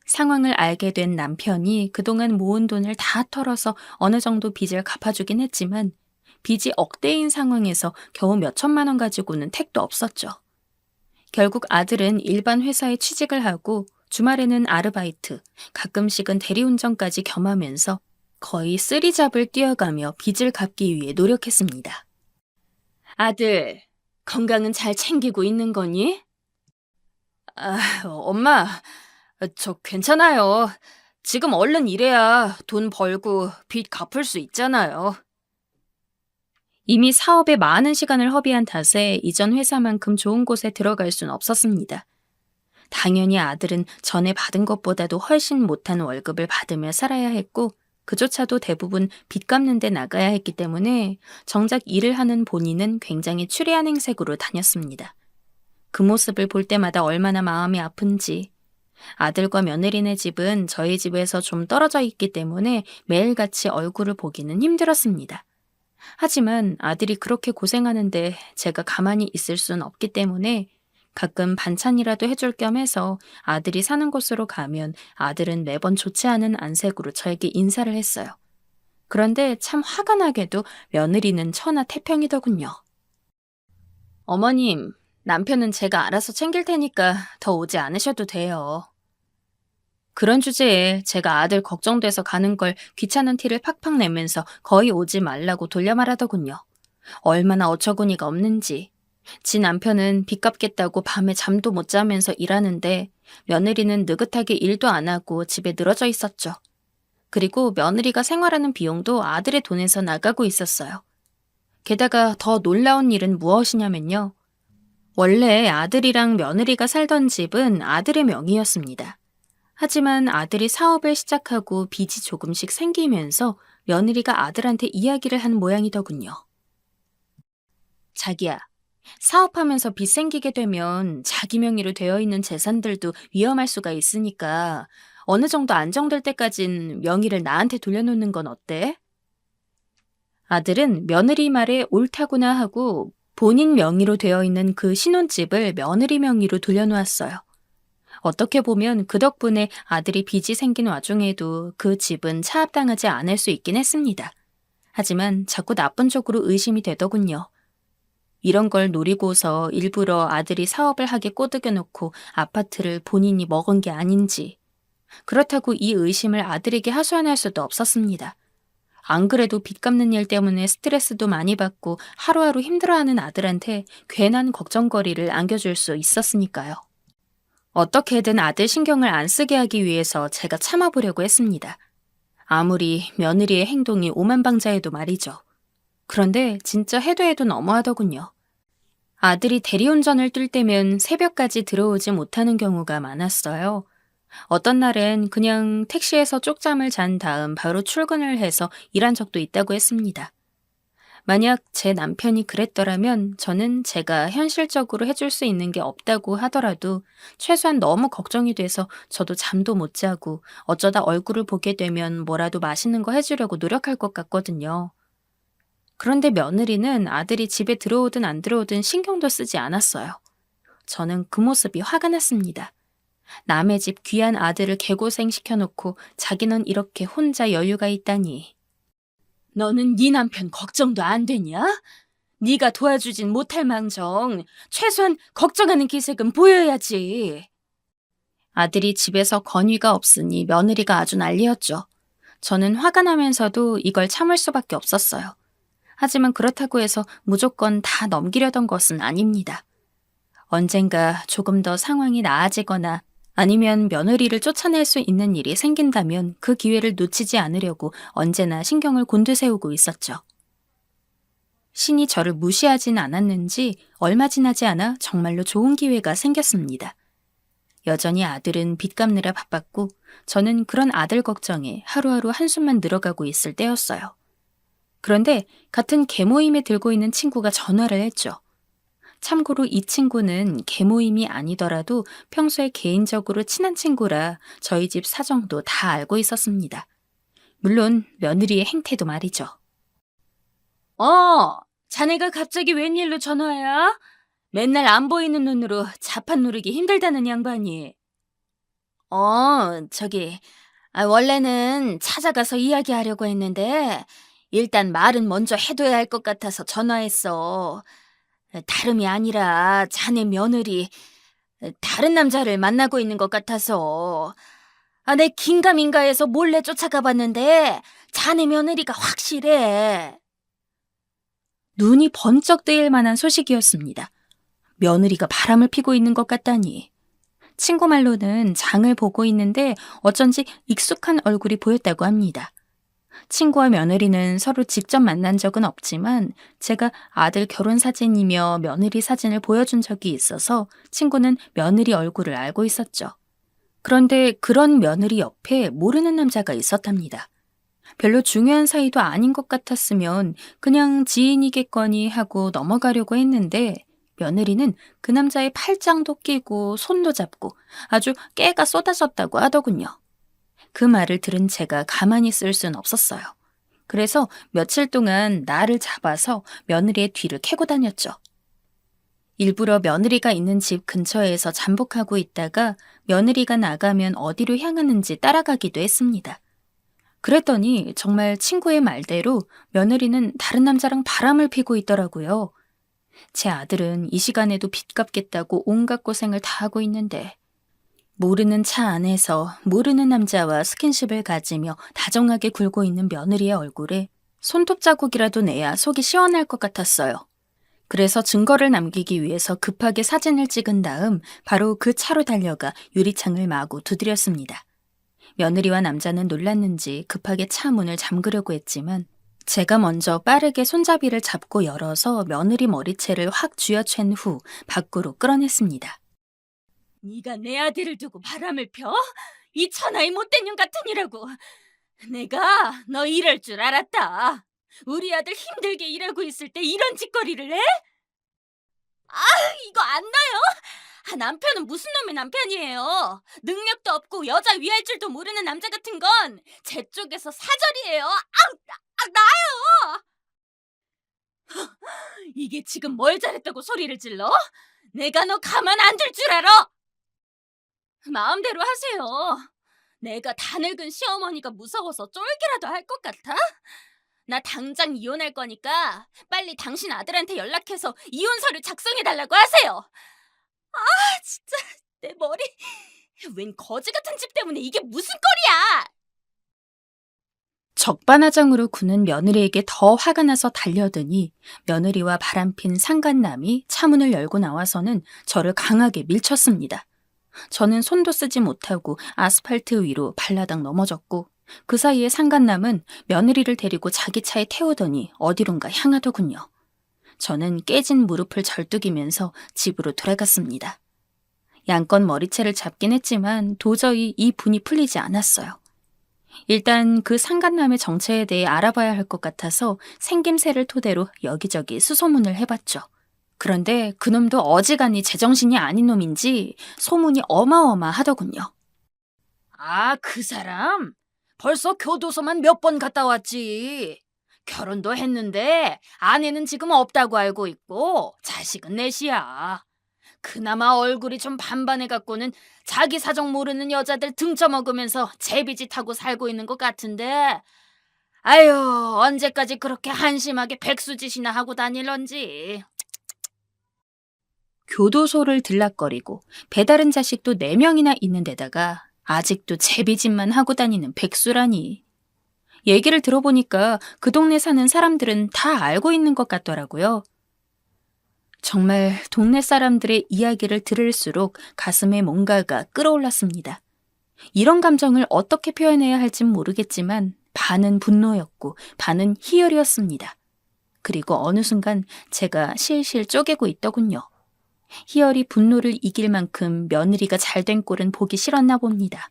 상황을 알게 된 남편이 그동안 모은 돈을 다 털어서 어느 정도 빚을 갚아주긴 했지만 빚이 억대인 상황에서 겨우 몇 천만 원 가지고는 택도 없었죠. 결국 아들은 일반 회사에 취직을 하고 주말에는 아르바이트, 가끔씩은 대리운전까지 겸하면서 거의 쓰리잡을 뛰어가며 빚을 갚기 위해 노력했습니다. 아들, 건강은 잘 챙기고 있는 거니? 엄마, 저 괜찮아요. 지금 얼른 일해야 돈 벌고 빚 갚을 수 있잖아요. 이미 사업에 많은 시간을 허비한 탓에 이전 회사만큼 좋은 곳에 들어갈 순 없었습니다. 당연히 아들은 전에 받은 것보다도 훨씬 못한 월급을 받으며 살아야 했고 그조차도 대부분 빚 갚는 데 나가야 했기 때문에 정작 일을 하는 본인은 굉장히 추리한 행색으로 다녔습니다. 그 모습을 볼 때마다 얼마나 마음이 아픈지. 아들과 며느리네 집은 저희 집에서 좀 떨어져 있기 때문에 매일같이 얼굴을 보기는 힘들었습니다. 하지만 아들이 그렇게 고생하는데 제가 가만히 있을 순 없기 때문에 가끔 반찬이라도 해줄 겸 해서 아들이 사는 곳으로 가면 아들은 매번 좋지 않은 안색으로 저에게 인사를 했어요. 그런데 참 화가 나게도 며느리는 천하태평이더군요. 어머님, 남편은 제가 알아서 챙길 테니까 더 오지 않으셔도 돼요. 그런 주제에 제가 아들 걱정돼서 가는 걸 귀찮은 티를 팍팍 내면서 거의 오지 말라고 돌려 말하더군요. 얼마나 어처구니가 없는지. 지 남편은 빚 갚겠다고 밤에 잠도 못 자면서 일하는데 며느리는 느긋하게 일도 안 하고 집에 늘어져 있었죠. 그리고 며느리가 생활하는 비용도 아들의 돈에서 나가고 있었어요. 게다가 더 놀라운 일은 무엇이냐면요. 원래 아들이랑 며느리가 살던 집은 아들의 명의였습니다. 하지만 아들이 사업을 시작하고 빚이 조금씩 생기면서 며느리가 아들한테 이야기를 한 모양이더군요. 자기야, 사업하면서 빚 생기게 되면 자기 명의로 되어 있는 재산들도 위험할 수가 있으니까 어느 정도 안정될 때까진 명의를 나한테 돌려놓는 건 어때? 아들은 며느리 말에 옳다구나 하고 본인 명의로 되어 있는 그 신혼집을 며느리 명의로 돌려놓았어요. 어떻게 보면 그 덕분에 아들이 빚이 생긴 와중에도 그 집은 차압당하지 않을 수 있긴 했습니다. 하지만 자꾸 나쁜 쪽으로 의심이 되더군요. 이런 걸 노리고서 일부러 아들이 사업을 하게 꼬드겨 놓고 아파트를 본인이 먹은 게 아닌지. 그렇다고 이 의심을 아들에게 하소연할 수도 없었습니다. 안 그래도 빚 갚는 일 때문에 스트레스도 많이 받고 하루하루 힘들어하는 아들한테 괜한 걱정거리를 안겨줄 수 있었으니까요. 어떻게든 아들 신경을 안 쓰게 하기 위해서 제가 참아보려고 했습니다. 아무리 며느리의 행동이 오만방자해도 말이죠. 그런데 진짜 해도 너무하더군요. 아들이 대리운전을 뛸 때면 새벽까지 들어오지 못하는 경우가 많았어요. 어떤 날엔 그냥 택시에서 쪽잠을 잔 다음 바로 출근을 해서 일한 적도 있다고 했습니다. 만약 제 남편이 그랬더라면 저는 제가 현실적으로 해줄 수 있는 게 없다고 하더라도 최소한 너무 걱정이 돼서 저도 잠도 못 자고 어쩌다 얼굴을 보게 되면 뭐라도 맛있는 거 해주려고 노력할 것 같거든요. 그런데 며느리는 아들이 집에 들어오든 안 들어오든 신경도 쓰지 않았어요. 저는 그 모습이 화가 났습니다. 남의 집 귀한 아들을 개고생 시켜놓고 자기는 이렇게 혼자 여유가 있다니. 너는 네 남편 걱정도 안 되냐? 네가 도와주진 못할 망정 최소한 걱정하는 기색은 보여야지. 아들이 집에서 건의가 없으니 며느리가 아주 난리였죠. 저는 화가 나면서도 이걸 참을 수밖에 없었어요. 하지만 그렇다고 해서 무조건 다 넘기려던 것은 아닙니다. 언젠가 조금 더 상황이 나아지거나 아니면 며느리를 쫓아낼 수 있는 일이 생긴다면 그 기회를 놓치지 않으려고 언제나 신경을 곤두세우고 있었죠. 신이 저를 무시하진 않았는지 얼마 지나지 않아 정말로 좋은 기회가 생겼습니다. 여전히 아들은 빚 갚느라 바빴고 저는 그런 아들 걱정에 하루하루 한숨만 늘어가고 있을 때였어요. 그런데 같은 개모임에 들고 있는 친구가 전화를 했죠. 참고로 이 친구는 개모임이 아니더라도 평소에 개인적으로 친한 친구라 저희 집 사정도 다 알고 있었습니다. 물론 며느리의 행태도 말이죠. 자네가 갑자기 웬일로 전화야? 맨날 안 보이는 눈으로 자판 누르기 힘들다는 양반이. 원래는 찾아가서 이야기하려고 했는데 일단 말은 먼저 해둬야 할 것 같아서 전화했어. 다름이 아니라 자네 며느리 다른 남자를 만나고 있는 것 같아서 내 긴가민가해서 몰래 쫓아가 봤는데 자네 며느리가 확실해. 눈이 번쩍 뜨일 만한 소식이었습니다. 며느리가 바람을 피고 있는 것 같다니. 친구 말로는 장을 보고 있는데 어쩐지 익숙한 얼굴이 보였다고 합니다. 친구와 며느리는 서로 직접 만난 적은 없지만 제가 아들 결혼 사진이며 며느리 사진을 보여준 적이 있어서 친구는 며느리 얼굴을 알고 있었죠. 그런데 그런 며느리 옆에 모르는 남자가 있었답니다. 별로 중요한 사이도 아닌 것 같았으면 그냥 지인이겠거니 하고 넘어가려고 했는데 며느리는 그 남자의 팔짱도 끼고 손도 잡고 아주 깨가 쏟아졌다고 하더군요. 그 말을 들은 제가 가만히 있을 순 없었어요. 그래서 며칠 동안 나를 잡아서 며느리의 뒤를 캐고 다녔죠. 일부러 며느리가 있는 집 근처에서 잠복하고 있다가 며느리가 나가면 어디로 향하는지 따라가기도 했습니다. 그랬더니 정말 친구의 말대로 며느리는 다른 남자랑 바람을 피고 있더라고요. 제 아들은 이 시간에도 빚 갚겠다고 온갖 고생을 다 하고 있는데 모르는 차 안에서 모르는 남자와 스킨십을 가지며 다정하게 굴고 있는 며느리의 얼굴에 손톱 자국이라도 내야 속이 시원할 것 같았어요. 그래서 증거를 남기기 위해서 급하게 사진을 찍은 다음 바로 그 차로 달려가 유리창을 마구 두드렸습니다. 며느리와 남자는 놀랐는지 급하게 차 문을 잠그려고 했지만 제가 먼저 빠르게 손잡이를 잡고 열어서 며느리 머리채를 확 쥐어챈 후 밖으로 끌어냈습니다. 네가 내 아들을 두고 바람을 펴? 이 천하의 못된 년 같은 이라고. 내가 너 이럴 줄 알았다. 우리 아들 힘들게 일하고 있을 때 이런 짓거리를 해? 이거 안 나요? 남편은 무슨 놈의 남편이에요? 능력도 없고 여자 위할 줄도 모르는 남자 같은 건 제 쪽에서 사절이에요. 나요! 이게 지금 뭘 잘했다고 소리를 질러? 내가 너 가만 안 둘 줄 알아? 마음대로 하세요. 내가 다 늙은 시어머니가 무서워서 쫄기라도 할 것 같아? 나 당장 이혼할 거니까 빨리 당신 아들한테 연락해서 이혼 서류 작성해달라고 하세요. 진짜 내 머리. 웬 거지 같은 집 때문에 이게 무슨 꼴이야. 적반하장으로 구는 며느리에게 더 화가 나서 달려드니 며느리와 바람핀 상간남이 차문을 열고 나와서는 저를 강하게 밀쳤습니다. 저는 손도 쓰지 못하고 아스팔트 위로 발라당 넘어졌고 그 사이에 상간남은 며느리를 데리고 자기 차에 태우더니 어디론가 향하더군요. 저는 깨진 무릎을 절뚝이면서 집으로 돌아갔습니다. 양껏 머리채를 잡긴 했지만 도저히 이 분이 풀리지 않았어요. 일단 그 상간남의 정체에 대해 알아봐야 할 것 같아서 생김새를 토대로 여기저기 수소문을 해봤죠. 그런데 그놈도 어지간히 제정신이 아닌 놈인지 소문이 어마어마하더군요. 그 사람? 벌써 교도소만 몇 번 갔다 왔지. 결혼도 했는데 아내는 지금 없다고 알고 있고 자식은 넷이야. 그나마 얼굴이 좀 반반해갖고는 자기 사정 모르는 여자들 등쳐먹으면서 제비짓하고 살고 있는 것 같은데 아유, 언제까지 그렇게 한심하게 백수짓이나 하고 다닐런지. 교도소를 들락거리고 배다른 자식도 4명이나 있는 데다가 아직도 제비짓만 하고 다니는 백수라니. 얘기를 들어보니까 그 동네 사는 사람들은 다 알고 있는 것 같더라고요. 정말 동네 사람들의 이야기를 들을수록 가슴에 뭔가가 끌어올랐습니다. 이런 감정을 어떻게 표현해야 할진 모르겠지만 반은 분노였고 반은 희열이었습니다. 그리고 어느 순간 제가 실실 쪼개고 있더군요. 희열이 분노를 이길 만큼 며느리가 잘된 꼴은 보기 싫었나 봅니다.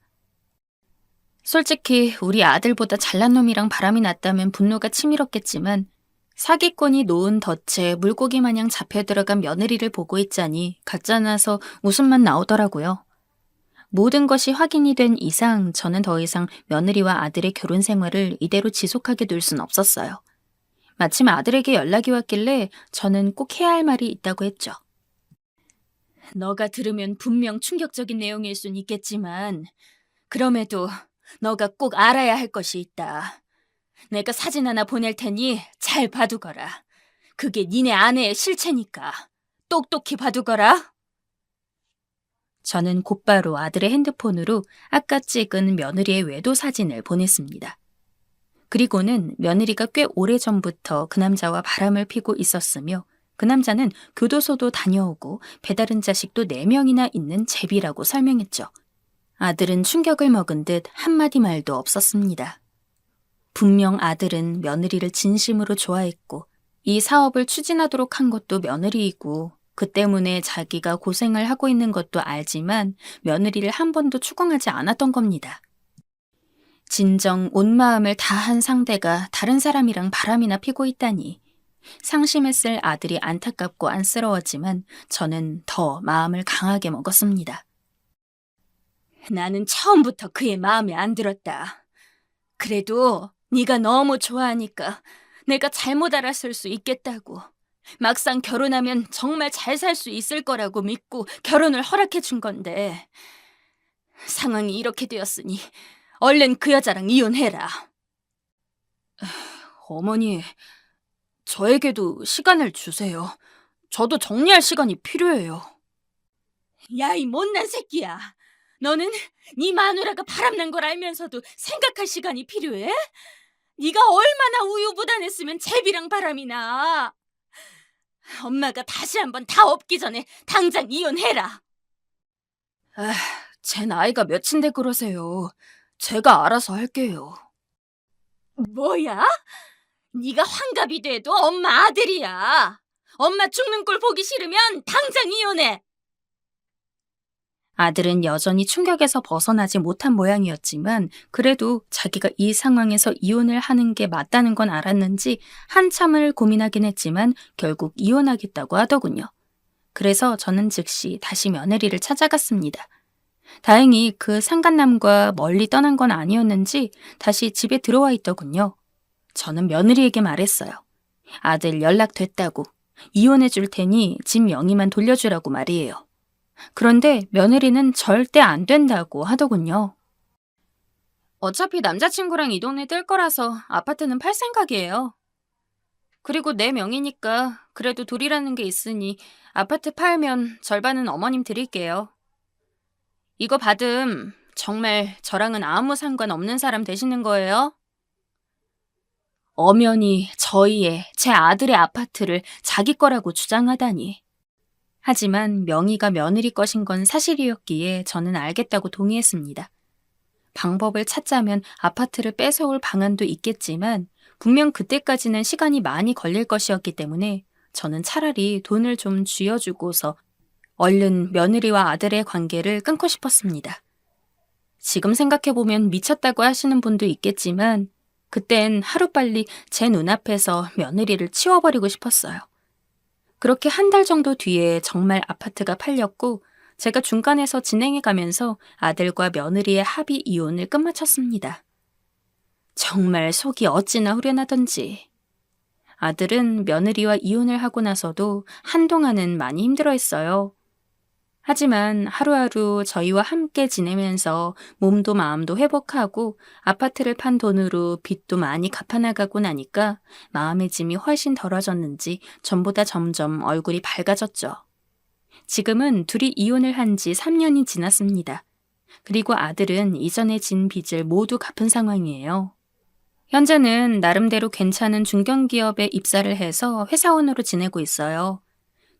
솔직히 우리 아들보다 잘난 놈이랑 바람이 났다면 분노가 치밀었겠지만 사기꾼이 놓은 덫에 물고기 마냥 잡혀 들어간 며느리를 보고 있자니 가짜나서 웃음만 나오더라고요. 모든 것이 확인이 된 이상 저는 더 이상 며느리와 아들의 결혼 생활을 이대로 지속하게 둘 순 없었어요. 마침 아들에게 연락이 왔길래 저는 꼭 해야 할 말이 있다고 했죠. 너가 들으면 분명 충격적인 내용일 순 있겠지만 그럼에도 너가 꼭 알아야 할 것이 있다. 내가 사진 하나 보낼 테니 잘 봐두거라. 그게 니네 아내의 실체니까 똑똑히 봐두거라. 저는 곧바로 아들의 핸드폰으로 아까 찍은 며느리의 외도 사진을 보냈습니다. 그리고는 며느리가 꽤 오래전부터 그 남자와 바람을 피고 있었으며 그 남자는 교도소도 다녀오고 배다른 자식도 4명이나 있는 제비라고 설명했죠. 아들은 충격을 먹은 듯 한마디 말도 없었습니다. 분명 아들은 며느리를 진심으로 좋아했고 이 사업을 추진하도록 한 것도 며느리이고 그 때문에 자기가 고생을 하고 있는 것도 알지만 며느리를 한 번도 추궁하지 않았던 겁니다. 진정 온 마음을 다한 상대가 다른 사람이랑 바람이나 피고 있다니. 상심했을 아들이 안타깝고 안쓰러웠지만 저는 더 마음을 강하게 먹었습니다. 나는 처음부터 그의 마음에 안 들었다. 그래도 네가 너무 좋아하니까 내가 잘못 알았을 수 있겠다고. 막상 결혼하면 정말 잘 살 수 있을 거라고 믿고 결혼을 허락해 준 건데 상황이 이렇게 되었으니 얼른 그 여자랑 이혼해라. 어머니, 저에게도 시간을 주세요. 저도 정리할 시간이 필요해요. 야, 이 못난 새끼야. 너는 네 마누라가 바람난 걸 알면서도 생각할 시간이 필요해? 네가 얼마나 우유부단했으면 제비랑 바람이 나. 엄마가 다시 한번 다 엎기 전에 당장 이혼해라. 제 나이가 몇인데 그러세요. 제가 알아서 할게요. 뭐야? 네가 환갑이 돼도 엄마 아들이야. 엄마 죽는 꼴 보기 싫으면 당장 이혼해. 아들은 여전히 충격에서 벗어나지 못한 모양이었지만 그래도 자기가 이 상황에서 이혼을 하는 게 맞다는 건 알았는지 한참을 고민하긴 했지만 결국 이혼하겠다고 하더군요. 그래서 저는 즉시 다시 며느리를 찾아갔습니다. 다행히 그 상간남과 멀리 떠난 건 아니었는지 다시 집에 들어와 있더군요. 저는 며느리에게 말했어요. 아들 연락됐다고. 이혼해 줄 테니 집 명의만 돌려주라고 말이에요. 그런데 며느리는 절대 안 된다고 하더군요. 어차피 남자친구랑 이 동네 뜰 거라서 아파트는 팔 생각이에요. 그리고 내 명의니까 그래도 둘이라는 게 있으니 아파트 팔면 절반은 어머님 드릴게요. 이거 받음 정말 저랑은 아무 상관없는 사람 되시는 거예요? 엄연히 저희의 제 아들의 아파트를 자기 거라고 주장하다니. 하지만 명의가 며느리 것인 건 사실이었기에 저는 알겠다고 동의했습니다. 방법을 찾자면 아파트를 뺏어올 방안도 있겠지만 분명 그때까지는 시간이 많이 걸릴 것이었기 때문에 저는 차라리 돈을 좀 쥐어주고서 얼른 며느리와 아들의 관계를 끊고 싶었습니다. 지금 생각해보면 미쳤다고 하시는 분도 있겠지만 그땐 하루빨리 제 눈앞에서 며느리를 치워버리고 싶었어요. 그렇게 한 달 정도 뒤에 정말 아파트가 팔렸고 제가 중간에서 진행해가면서 아들과 며느리의 합의 이혼을 끝마쳤습니다. 정말 속이 어찌나 후련하던지. 아들은 며느리와 이혼을 하고 나서도 한동안은 많이 힘들어했어요. 하지만 하루하루 저희와 함께 지내면서 몸도 마음도 회복하고 아파트를 판 돈으로 빚도 많이 갚아나가고 나니까 마음의 짐이 훨씬 덜어졌는지 전보다 점점 얼굴이 밝아졌죠. 지금은 둘이 이혼을 한 지 3년이 지났습니다. 그리고 아들은 이전에 진 빚을 모두 갚은 상황이에요. 현재는 나름대로 괜찮은 중견기업에 입사를 해서 회사원으로 지내고 있어요.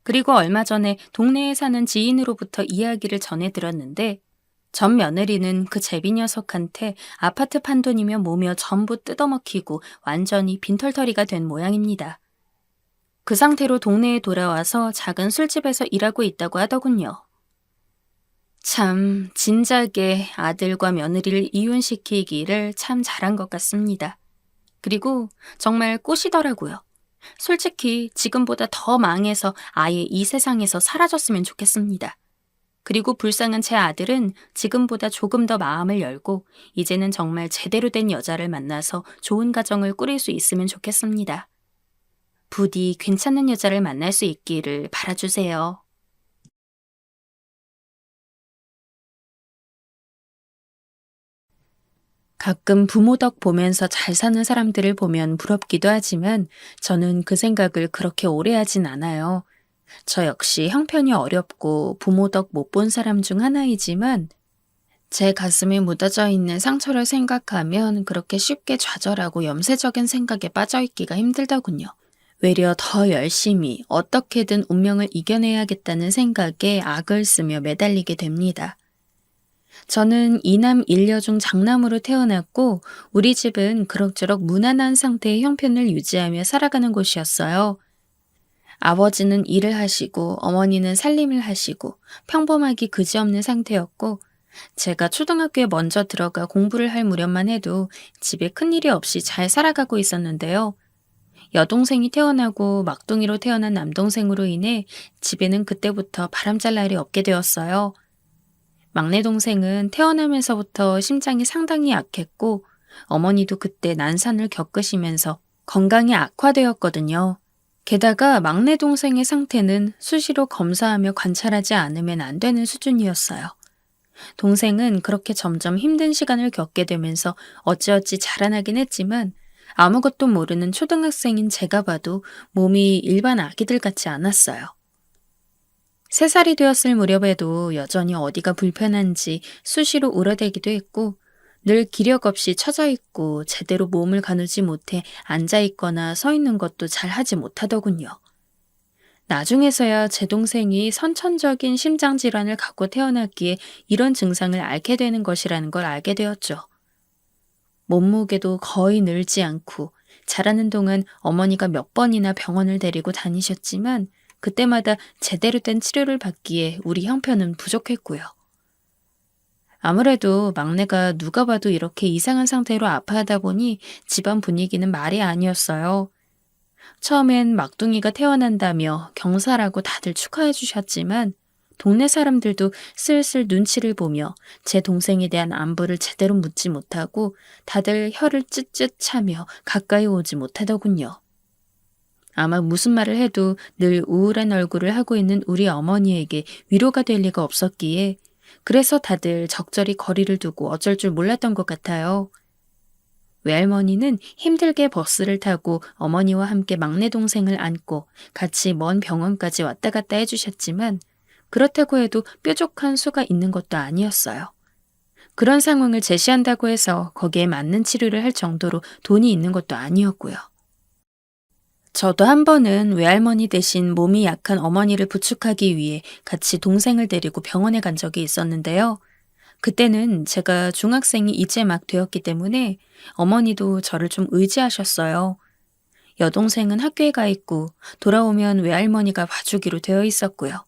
그리고 얼마 전에 동네에 사는 지인으로부터 이야기를 전해 들었는데 전 며느리는 그 제비 녀석한테 아파트 판 돈이며 뭐며 전부 뜯어먹히고 완전히 빈털터리가 된 모양입니다. 그 상태로 동네에 돌아와서 작은 술집에서 일하고 있다고 하더군요. 참 진작에 아들과 며느리를 이혼시키기를 참 잘한 것 같습니다. 그리고 정말 꼬시더라고요. 솔직히 지금보다 더 망해서 아예 이 세상에서 사라졌으면 좋겠습니다. 그리고 불쌍한 제 아들은 지금보다 조금 더 마음을 열고 이제는 정말 제대로 된 여자를 만나서 좋은 가정을 꾸릴 수 있으면 좋겠습니다. 부디 괜찮은 여자를 만날 수 있기를 바라주세요. 가끔 부모 덕 보면서 잘 사는 사람들을 보면 부럽기도 하지만 저는 그 생각을 그렇게 오래 하진 않아요. 저 역시 형편이 어렵고 부모 덕 못 본 사람 중 하나이지만 제 가슴에 묻어져 있는 상처를 생각하면 그렇게 쉽게 좌절하고 염세적인 생각에 빠져있기가 힘들더군요. 외려 더 열심히 어떻게든 운명을 이겨내야겠다는 생각에 악을 쓰며 매달리게 됩니다. 저는 이남 일녀 중 장남으로 태어났고 우리 집은 그럭저럭 무난한 상태의 형편을 유지하며 살아가는 곳이었어요. 아버지는 일을 하시고 어머니는 살림을 하시고 평범하기 그지없는 상태였고 제가 초등학교에 먼저 들어가 공부를 할 무렵만 해도 집에 큰일이 없이 잘 살아가고 있었는데요. 여동생이 태어나고 막둥이로 태어난 남동생으로 인해 집에는 그때부터 바람잘 날이 없게 되었어요. 막내 동생은 태어나면서부터 심장이 상당히 약했고 어머니도 그때 난산을 겪으시면서 건강이 악화되었거든요. 게다가 막내 동생의 상태는 수시로 검사하며 관찰하지 않으면 안 되는 수준이었어요. 동생은 그렇게 점점 힘든 시간을 겪게 되면서 어찌어찌 자라나긴 했지만 아무것도 모르는 초등학생인 제가 봐도 몸이 일반 아기들 같지 않았어요. 3살이 되었을 무렵에도 여전히 어디가 불편한지 수시로 울어대기도 했고 늘 기력 없이 처져 있고 제대로 몸을 가누지 못해 앉아 있거나 서 있는 것도 잘 하지 못하더군요. 나중에서야 제 동생이 선천적인 심장질환을 갖고 태어났기에 이런 증상을 앓게 되는 것이라는 걸 알게 되었죠. 몸무게도 거의 늘지 않고 자라는 동안 어머니가 몇 번이나 병원을 데리고 다니셨지만 그때마다 제대로 된 치료를 받기에 우리 형편은 부족했고요. 아무래도 막내가 누가 봐도 이렇게 이상한 상태로 아파하다 보니 집안 분위기는 말이 아니었어요. 처음엔 막둥이가 태어난다며 경사라고 다들 축하해 주셨지만 동네 사람들도 슬슬 눈치를 보며 제 동생에 대한 안부를 제대로 묻지 못하고 다들 혀를 쯧쯧 차며 가까이 오지 못하더군요. 아마 무슨 말을 해도 늘 우울한 얼굴을 하고 있는 우리 어머니에게 위로가 될 리가 없었기에 그래서 다들 적절히 거리를 두고 어쩔 줄 몰랐던 것 같아요. 외할머니는 힘들게 버스를 타고 어머니와 함께 막내 동생을 안고 같이 먼 병원까지 왔다 갔다 해주셨지만 그렇다고 해도 뾰족한 수가 있는 것도 아니었어요. 그런 상황을 제시한다고 해서 거기에 맞는 치료를 할 정도로 돈이 있는 것도 아니었고요. 저도 한 번은 외할머니 대신 몸이 약한 어머니를 부축하기 위해 같이 동생을 데리고 병원에 간 적이 있었는데요. 그때는 제가 중학생이 이제 막 되었기 때문에 어머니도 저를 좀 의지하셨어요. 여동생은 학교에 가 있고 돌아오면 외할머니가 봐주기로 되어 있었고요.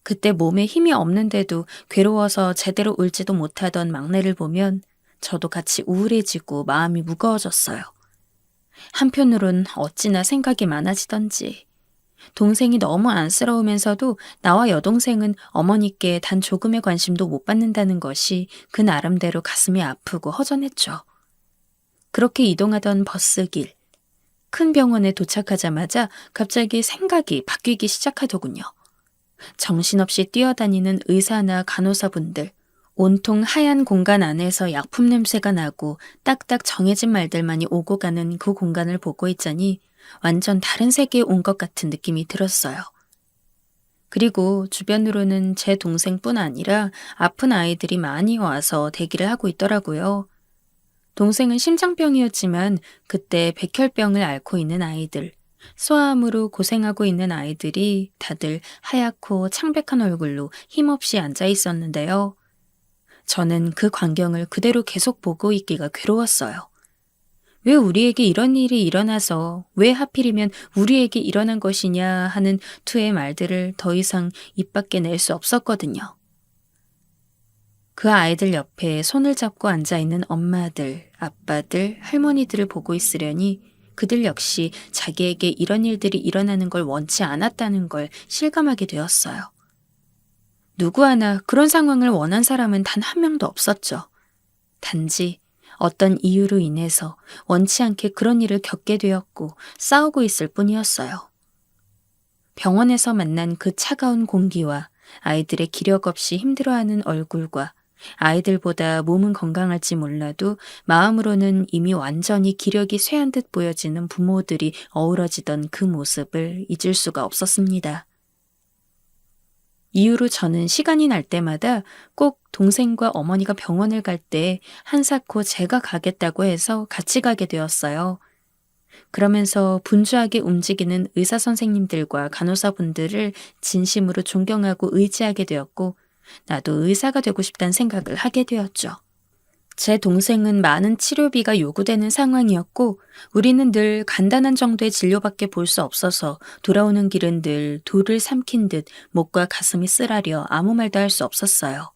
그때 몸에 힘이 없는데도 괴로워서 제대로 울지도 못하던 막내를 보면 저도 같이 우울해지고 마음이 무거워졌어요. 한편으론 어찌나 생각이 많아지던지 동생이 너무 안쓰러우면서도 나와 여동생은 어머니께 단 조금의 관심도 못 받는다는 것이 그 나름대로 가슴이 아프고 허전했죠. 그렇게 이동하던 버스길, 큰 병원에 도착하자마자 갑자기 생각이 바뀌기 시작하더군요. 정신없이 뛰어다니는 의사나 간호사분들, 온통 하얀 공간 안에서 약품 냄새가 나고 딱딱 정해진 말들만이 오고 가는 그 공간을 보고 있자니 완전 다른 세계에 온 것 같은 느낌이 들었어요. 그리고 주변으로는 제 동생뿐 아니라 아픈 아이들이 많이 와서 대기를 하고 있더라고요. 동생은 심장병이었지만 그때 백혈병을 앓고 있는 아이들, 소아암으로 고생하고 있는 아이들이 다들 하얗고 창백한 얼굴로 힘없이 앉아 있었는데요. 저는 그 광경을 그대로 계속 보고 있기가 괴로웠어요. 왜 우리에게 이런 일이 일어나서 왜 하필이면 우리에게 일어난 것이냐 하는 투의 말들을 더 이상 입 밖에 낼 수 없었거든요. 그 아이들 옆에 손을 잡고 앉아있는 엄마들, 아빠들, 할머니들을 보고 있으려니 그들 역시 자기에게 이런 일들이 일어나는 걸 원치 않았다는 걸 실감하게 되었어요. 누구 하나 그런 상황을 원한 사람은 단 한 명도 없었죠. 단지 어떤 이유로 인해서 원치 않게 그런 일을 겪게 되었고 싸우고 있을 뿐이었어요. 병원에서 만난 그 차가운 공기와 아이들의 기력 없이 힘들어하는 얼굴과 아이들보다 몸은 건강할지 몰라도 마음으로는 이미 완전히 기력이 쇠한 듯 보여지는 부모들이 어우러지던 그 모습을 잊을 수가 없었습니다. 이후로 저는 시간이 날 때마다 꼭 동생과 어머니가 병원을 갈 때 한사코 제가 가겠다고 해서 같이 가게 되었어요. 그러면서 분주하게 움직이는 의사 선생님들과 간호사분들을 진심으로 존경하고 의지하게 되었고 나도 의사가 되고 싶다는 생각을 하게 되었죠. 제 동생은 많은 치료비가 요구되는 상황이었고 우리는 늘 간단한 정도의 진료밖에 볼 수 없어서 돌아오는 길은 늘 돌을 삼킨 듯 목과 가슴이 쓰라려 아무 말도 할 수 없었어요.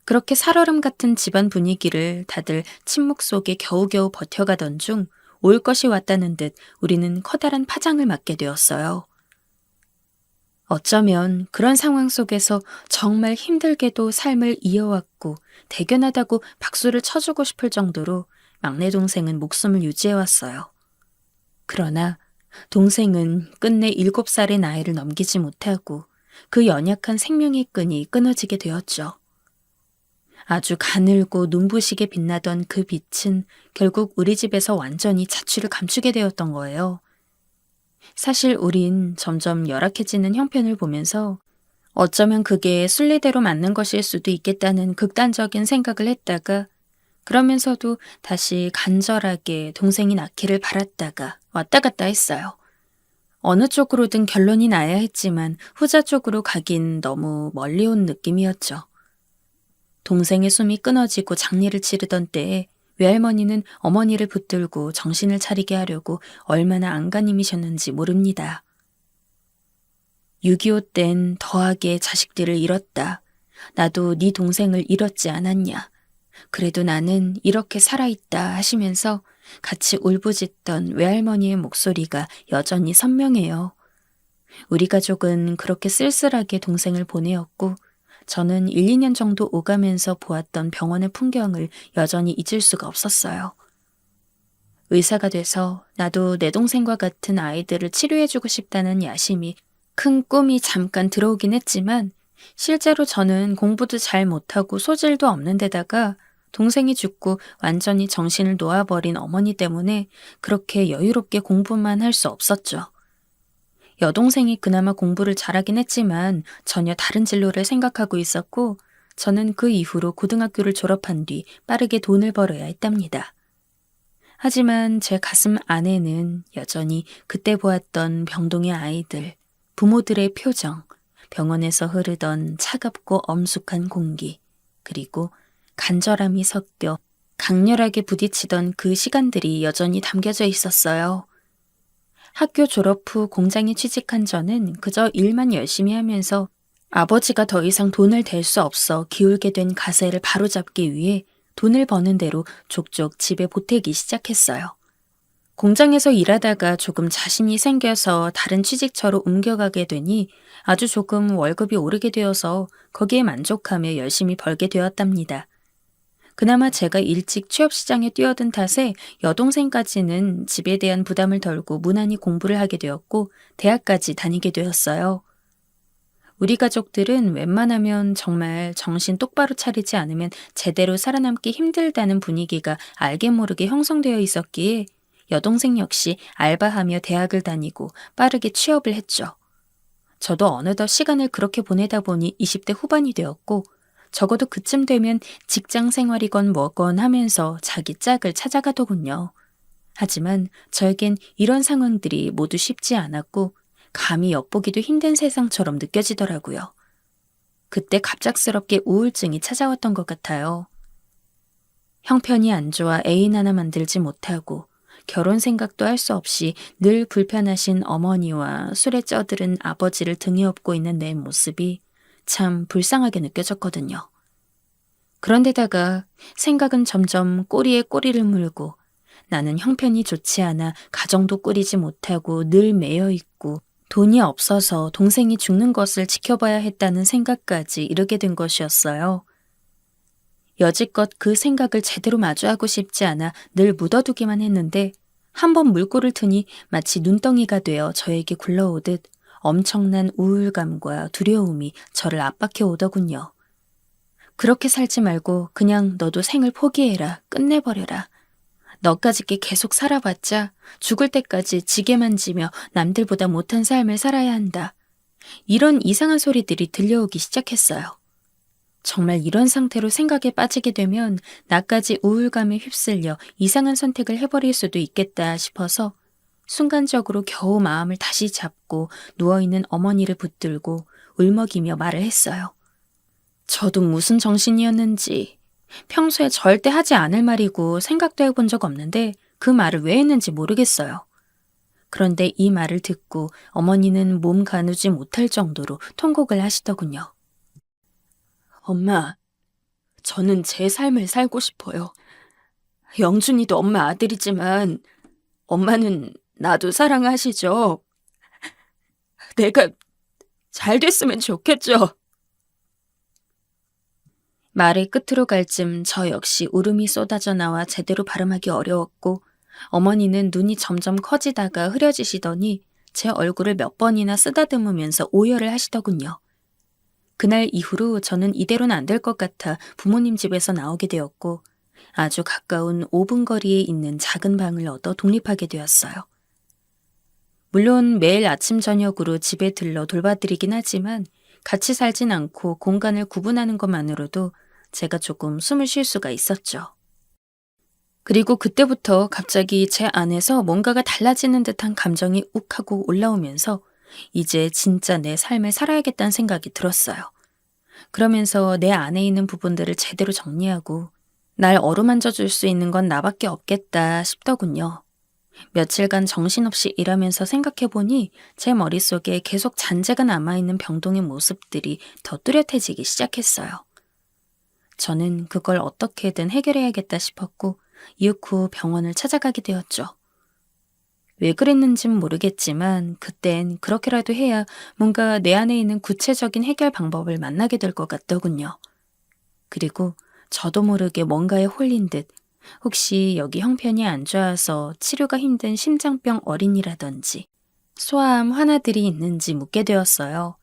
그렇게 살얼음 같은 집안 분위기를 다들 침묵 속에 겨우겨우 버텨가던 중 올 것이 왔다는 듯 우리는 커다란 파장을 맞게 되었어요. 어쩌면 그런 상황 속에서 정말 힘들게도 삶을 이어왔고 대견하다고 박수를 쳐주고 싶을 정도로 막내 동생은 목숨을 유지해왔어요. 그러나 동생은 끝내 7살의 나이를 넘기지 못하고 그 연약한 생명의 끈이 끊어지게 되었죠. 아주 가늘고 눈부시게 빛나던 그 빛은 결국 우리 집에서 완전히 자취를 감추게 되었던 거예요. 사실 우린 점점 열악해지는 형편을 보면서 어쩌면 그게 순리대로 맞는 것일 수도 있겠다는 극단적인 생각을 했다가 그러면서도 다시 간절하게 동생이 낫기를 바랐다가 왔다 갔다 했어요. 어느 쪽으로든 결론이 나야 했지만 후자 쪽으로 가긴 너무 멀리 온 느낌이었죠. 동생의 숨이 끊어지고 장례를 치르던 때에 외할머니는 어머니를 붙들고 정신을 차리게 하려고 얼마나 안간힘이셨는지 모릅니다. 6.25 땐 더하게 자식들을 잃었다. 나도 네 동생을 잃었지 않았냐. 그래도 나는 이렇게 살아있다 하시면서 같이 울부짖던 외할머니의 목소리가 여전히 선명해요. 우리 가족은 그렇게 쓸쓸하게 동생을 보내었고 저는 1, 2년 정도 오가면서 보았던 병원의 풍경을 여전히 잊을 수가 없었어요. 의사가 돼서 나도 내 동생과 같은 아이들을 치료해주고 싶다는 야심이 큰 꿈이 잠깐 들어오긴 했지만 실제로 저는 공부도 잘 못하고 소질도 없는 데다가 동생이 죽고 완전히 정신을 놓아버린 어머니 때문에 그렇게 여유롭게 공부만 할 수 없었죠. 여동생이 그나마 공부를 잘하긴 했지만 전혀 다른 진로를 생각하고 있었고 저는 그 이후로 고등학교를 졸업한 뒤 빠르게 돈을 벌어야 했답니다. 하지만 제 가슴 안에는 여전히 그때 보았던 병동의 아이들, 부모들의 표정, 병원에서 흐르던 차갑고 엄숙한 공기, 그리고 간절함이 섞여 강렬하게 부딪히던 그 시간들이 여전히 담겨져 있었어요. 학교 졸업 후 공장에 취직한 저는 그저 일만 열심히 하면서 아버지가 더 이상 돈을 댈 수 없어 기울게 된 가세를 바로잡기 위해 돈을 버는 대로 족족 집에 보태기 시작했어요. 공장에서 일하다가 조금 자신이 생겨서 다른 취직처로 옮겨가게 되니 아주 조금 월급이 오르게 되어서 거기에 만족하며 열심히 벌게 되었답니다. 그나마 제가 일찍 취업시장에 뛰어든 탓에 여동생까지는 집에 대한 부담을 덜고 무난히 공부를 하게 되었고 대학까지 다니게 되었어요. 우리 가족들은 웬만하면 정말 정신 똑바로 차리지 않으면 제대로 살아남기 힘들다는 분위기가 알게 모르게 형성되어 있었기에 여동생 역시 알바하며 대학을 다니고 빠르게 취업을 했죠. 저도 어느덧 시간을 그렇게 보내다 보니 20대 후반이 되었고 적어도 그쯤 되면 직장 생활이건 뭐건 하면서 자기 짝을 찾아가더군요. 하지만 저에겐 이런 상황들이 모두 쉽지 않았고 감히 엿보기도 힘든 세상처럼 느껴지더라고요. 그때 갑작스럽게 우울증이 찾아왔던 것 같아요. 형편이 안 좋아 애인 하나 만들지 못하고 결혼 생각도 할 수 없이 늘 불편하신 어머니와 술에 쪄들은 아버지를 등에 업고 있는 내 모습이 참 불쌍하게 느껴졌거든요. 그런데다가 생각은 점점 꼬리에 꼬리를 물고 나는 형편이 좋지 않아 가정도 꾸리지 못하고 늘 매여 있고 돈이 없어서 동생이 죽는 것을 지켜봐야 했다는 생각까지 이르게 된 것이었어요. 여지껏 그 생각을 제대로 마주하고 싶지 않아 늘 묻어두기만 했는데 한번 물꼬를 트니 마치 눈덩이가 되어 저에게 굴러오듯 엄청난 우울감과 두려움이 저를 압박해 오더군요. 그렇게 살지 말고 그냥 너도 생을 포기해라, 끝내버려라. 너까짓게 계속 살아봤자 죽을 때까지 지게만 지며 남들보다 못한 삶을 살아야 한다. 이런 이상한 소리들이 들려오기 시작했어요. 정말 이런 상태로 생각에 빠지게 되면 나까지 우울감에 휩쓸려 이상한 선택을 해버릴 수도 있겠다 싶어서 순간적으로 겨우 마음을 다시 잡고 누워있는 어머니를 붙들고 울먹이며 말을 했어요. 저도 무슨 정신이었는지 평소에 절대 하지 않을 말이고 생각도 해본 적 없는데 그 말을 왜 했는지 모르겠어요. 그런데 이 말을 듣고 어머니는 몸 가누지 못할 정도로 통곡을 하시더군요. 엄마, 저는 제 삶을 살고 싶어요. 영준이도 엄마 아들이지만 엄마는 나도 사랑하시죠? 내가 잘 됐으면 좋겠죠? 말의 끝으로 갈 쯤 저 역시 울음이 쏟아져 나와 제대로 발음하기 어려웠고 어머니는 눈이 점점 커지다가 흐려지시더니 제 얼굴을 몇 번이나 쓰다듬으면서 오열을 하시더군요. 그날 이후로 저는 이대로는 안 될 것 같아 부모님 집에서 나오게 되었고 아주 가까운 5분 거리에 있는 작은 방을 얻어 독립하게 되었어요. 물론 매일 아침 저녁으로 집에 들러 돌봐드리긴 하지만 같이 살진 않고 공간을 구분하는 것만으로도 제가 조금 숨을 쉴 수가 있었죠. 그리고 그때부터 갑자기 제 안에서 뭔가가 달라지는 듯한 감정이 욱하고 올라오면서 이제 진짜 내 삶을 살아야겠다는 생각이 들었어요. 그러면서 내 안에 있는 부분들을 제대로 정리하고 날 어루만져 줄 수 있는 건 나밖에 없겠다 싶더군요. 며칠간 정신없이 일하면서 생각해보니 제 머릿속에 계속 잔재가 남아있는 병동의 모습들이 더 뚜렷해지기 시작했어요. 저는 그걸 어떻게든 해결해야겠다 싶었고 이윽고 병원을 찾아가게 되었죠. 왜 그랬는진 모르겠지만 그땐 그렇게라도 해야 뭔가 내 안에 있는 구체적인 해결 방법을 만나게 될 것 같더군요. 그리고 저도 모르게 뭔가에 홀린 듯 혹시 여기 형편이 안 좋아서 치료가 힘든 심장병 어린이라든지 소아암 환아들이 있는지 묻게 되었어요.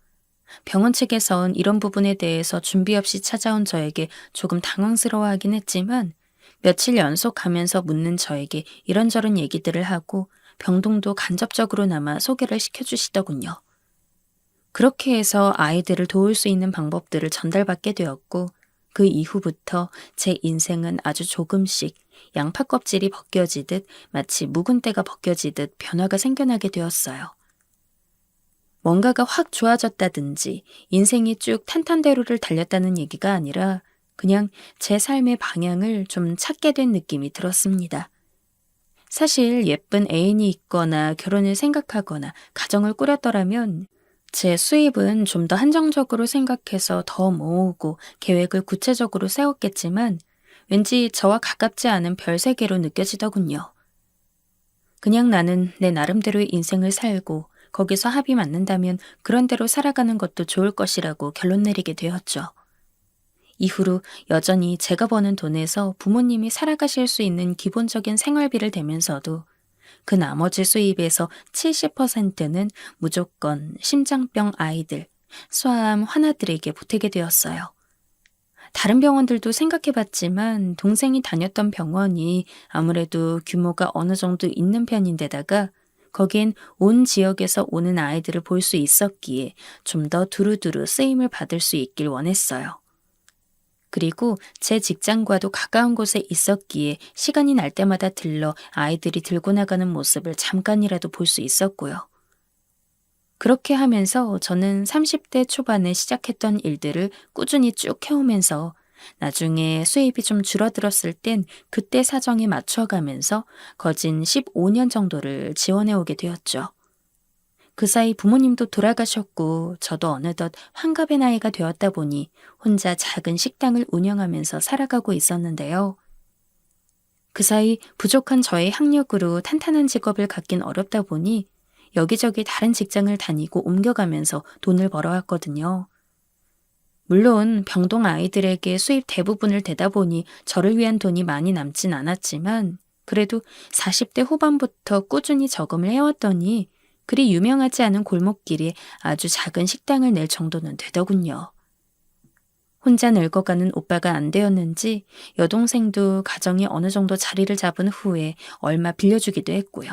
병원 측에선 이런 부분에 대해서 준비 없이 찾아온 저에게 조금 당황스러워하긴 했지만 며칠 연속 가면서 묻는 저에게 이런저런 얘기들을 하고 병동도 간접적으로나마 소개를 시켜주시더군요. 그렇게 해서 아이들을 도울 수 있는 방법들을 전달받게 되었고 그 이후부터 제 인생은 아주 조금씩 양파 껍질이 벗겨지듯 마치 묵은 때가 벗겨지듯 변화가 생겨나게 되었어요. 뭔가가 확 좋아졌다든지 인생이 쭉 탄탄대로를 달렸다는 얘기가 아니라 그냥 제 삶의 방향을 좀 찾게 된 느낌이 들었습니다. 사실 예쁜 애인이 있거나 결혼을 생각하거나 가정을 꾸렸더라면 제 수입은 좀 더 한정적으로 생각해서 더 모으고 계획을 구체적으로 세웠겠지만 왠지 저와 가깝지 않은 별세계로 느껴지더군요. 그냥 나는 내 나름대로의 인생을 살고 거기서 합이 맞는다면 그런 대로 살아가는 것도 좋을 것이라고 결론 내리게 되었죠. 이후로 여전히 제가 버는 돈에서 부모님이 살아가실 수 있는 기본적인 생활비를 대면서도 그 나머지 수입에서 70%는 무조건 심장병 아이들, 소아암 환아들에게 보태게 되었어요. 다른 병원들도 생각해봤지만 동생이 다녔던 병원이 아무래도 규모가 어느 정도 있는 편인데다가 거긴 온 지역에서 오는 아이들을 볼 수 있었기에 좀 더 두루두루 쓰임을 받을 수 있길 원했어요. 그리고 제 직장과도 가까운 곳에 있었기에 시간이 날 때마다 들러 아이들이 들고 나가는 모습을 잠깐이라도 볼 수 있었고요. 그렇게 하면서 저는 30대 초반에 시작했던 일들을 꾸준히 쭉 해오면서 나중에 수입이 좀 줄어들었을 땐 그때 사정에 맞춰가면서 거진 15년 정도를 지원해오게 되었죠. 그 사이 부모님도 돌아가셨고 저도 어느덧 환갑의 나이가 되었다 보니 혼자 작은 식당을 운영하면서 살아가고 있었는데요. 그 사이 부족한 저의 학력으로 탄탄한 직업을 갖긴 어렵다 보니 여기저기 다른 직장을 다니고 옮겨가면서 돈을 벌어왔거든요. 물론 병동 아이들에게 수입 대부분을 대다 보니 저를 위한 돈이 많이 남진 않았지만 그래도 40대 후반부터 꾸준히 저금을 해왔더니 그리 유명하지 않은 골목길에 아주 작은 식당을 낼 정도는 되더군요. 혼자 늙어가는 오빠가 안 되었는지 여동생도 가정이 어느 정도 자리를 잡은 후에 얼마 빌려주기도 했고요.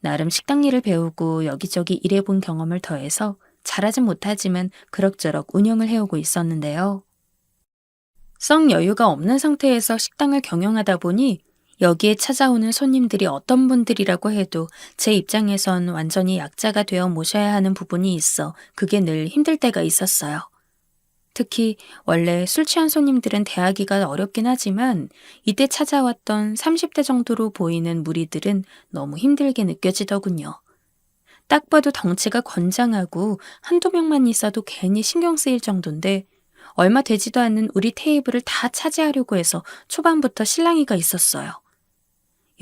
나름 식당 일을 배우고 여기저기 일해본 경험을 더해서 잘하진 못하지만 그럭저럭 운영을 해오고 있었는데요. 썩 여유가 없는 상태에서 식당을 경영하다 보니 여기에 찾아오는 손님들이 어떤 분들이라고 해도 제 입장에선 완전히 약자가 되어 모셔야 하는 부분이 있어 그게 늘 힘들 때가 있었어요. 특히 원래 술 취한 손님들은 대하기가 어렵긴 하지만 이때 찾아왔던 30대 정도로 보이는 무리들은 너무 힘들게 느껴지더군요. 딱 봐도 덩치가 건장하고 한두 명만 있어도 괜히 신경 쓰일 정도인데 얼마 되지도 않는 우리 테이블을 다 차지하려고 해서 초반부터 실랑이가 있었어요.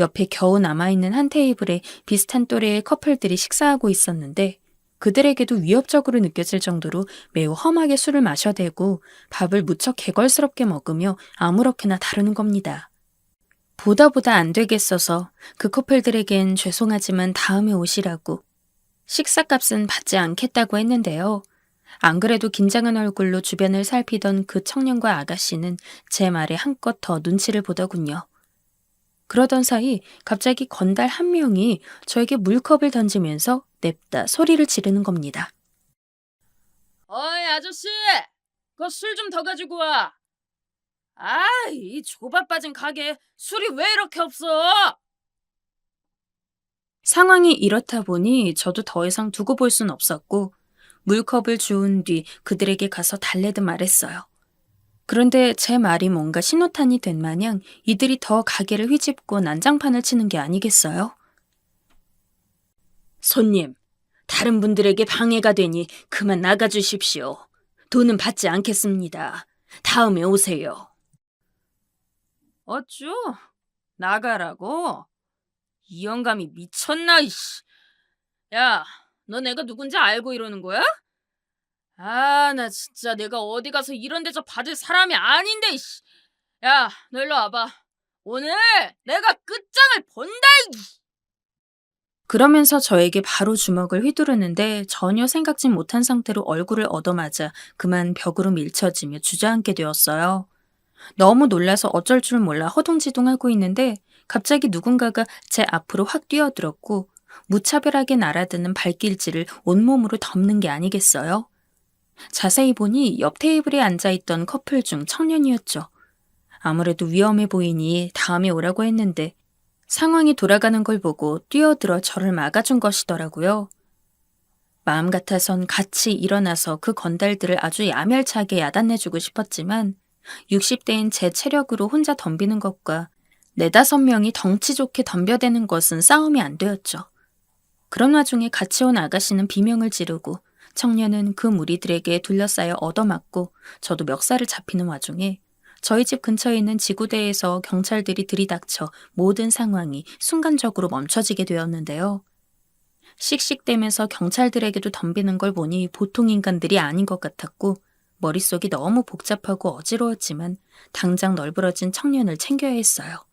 옆에 겨우 남아있는 한 테이블에 비슷한 또래의 커플들이 식사하고 있었는데 그들에게도 위협적으로 느껴질 정도로 매우 험하게 술을 마셔대고 밥을 무척 개걸스럽게 먹으며 아무렇게나 다루는 겁니다. 보다 안 되겠어서 그 커플들에겐 죄송하지만 다음에 오시라고 식사값은 받지 않겠다고 했는데요. 안 그래도 긴장한 얼굴로 주변을 살피던 그 청년과 아가씨는 제 말에 한껏 더 눈치를 보더군요. 그러던 사이 갑자기 건달 한 명이 저에게 물컵을 던지면서 냅다 소리를 지르는 겁니다. 어이 아저씨, 그 술 좀 더 가지고 와. 아, 이 좁아 빠진 가게 술이 왜 이렇게 없어? 상황이 이렇다 보니 저도 더 이상 두고 볼 순 없었고 물컵을 주운 뒤 그들에게 가서 달래듯 말했어요. 그런데 제 말이 뭔가 신호탄이 된 마냥 이들이 더 가게를 휘집고 난장판을 치는 게 아니겠어요? 손님, 다른 분들에게 방해가 되니 그만 나가주십시오. 돈은 받지 않겠습니다. 다음에 오세요. 어쭈? 나가라고? 이 영감이 미쳤나, 이씨. 야, 너 내가 누군지 알고 이러는 거야? 아, 나 진짜 내가 어디 가서 이런 대접 받을 사람이 아닌데, 이씨. 야, 너 일로 와봐. 오늘 내가 끝장을 본다, 이. 그러면서 저에게 바로 주먹을 휘두르는데 전혀 생각지 못한 상태로 얼굴을 얻어맞아 그만 벽으로 밀쳐지며 주저앉게 되었어요. 너무 놀라서 어쩔 줄 몰라 허둥지둥하고 있는데 갑자기 누군가가 제 앞으로 확 뛰어들었고 무차별하게 날아드는 발길질을 온몸으로 덮는 게 아니겠어요? 자세히 보니 옆 테이블에 앉아있던 커플 중 청년이었죠. 아무래도 위험해 보이니 다음에 오라고 했는데 상황이 돌아가는 걸 보고 뛰어들어 저를 막아준 것이더라고요. 마음 같아선 같이 일어나서 그 건달들을 아주 야멸차게 야단내주고 싶었지만 60대인 제 체력으로 혼자 덤비는 것과 4~5명이 덩치 좋게 덤벼대는 것은 싸움이 안 되었죠. 그런 와중에 같이 온 아가씨는 비명을 지르고 청년은 그 무리들에게 둘러싸여 얻어맞고 저도 멱살을 잡히는 와중에 저희 집 근처에 있는 지구대에서 경찰들이 들이닥쳐 모든 상황이 순간적으로 멈춰지게 되었는데요. 씩씩대면서 경찰들에게도 덤비는 걸 보니 보통 인간들이 아닌 것 같았고 머릿속이 너무 복잡하고 어지러웠지만 당장 널브러진 청년을 챙겨야 했어요.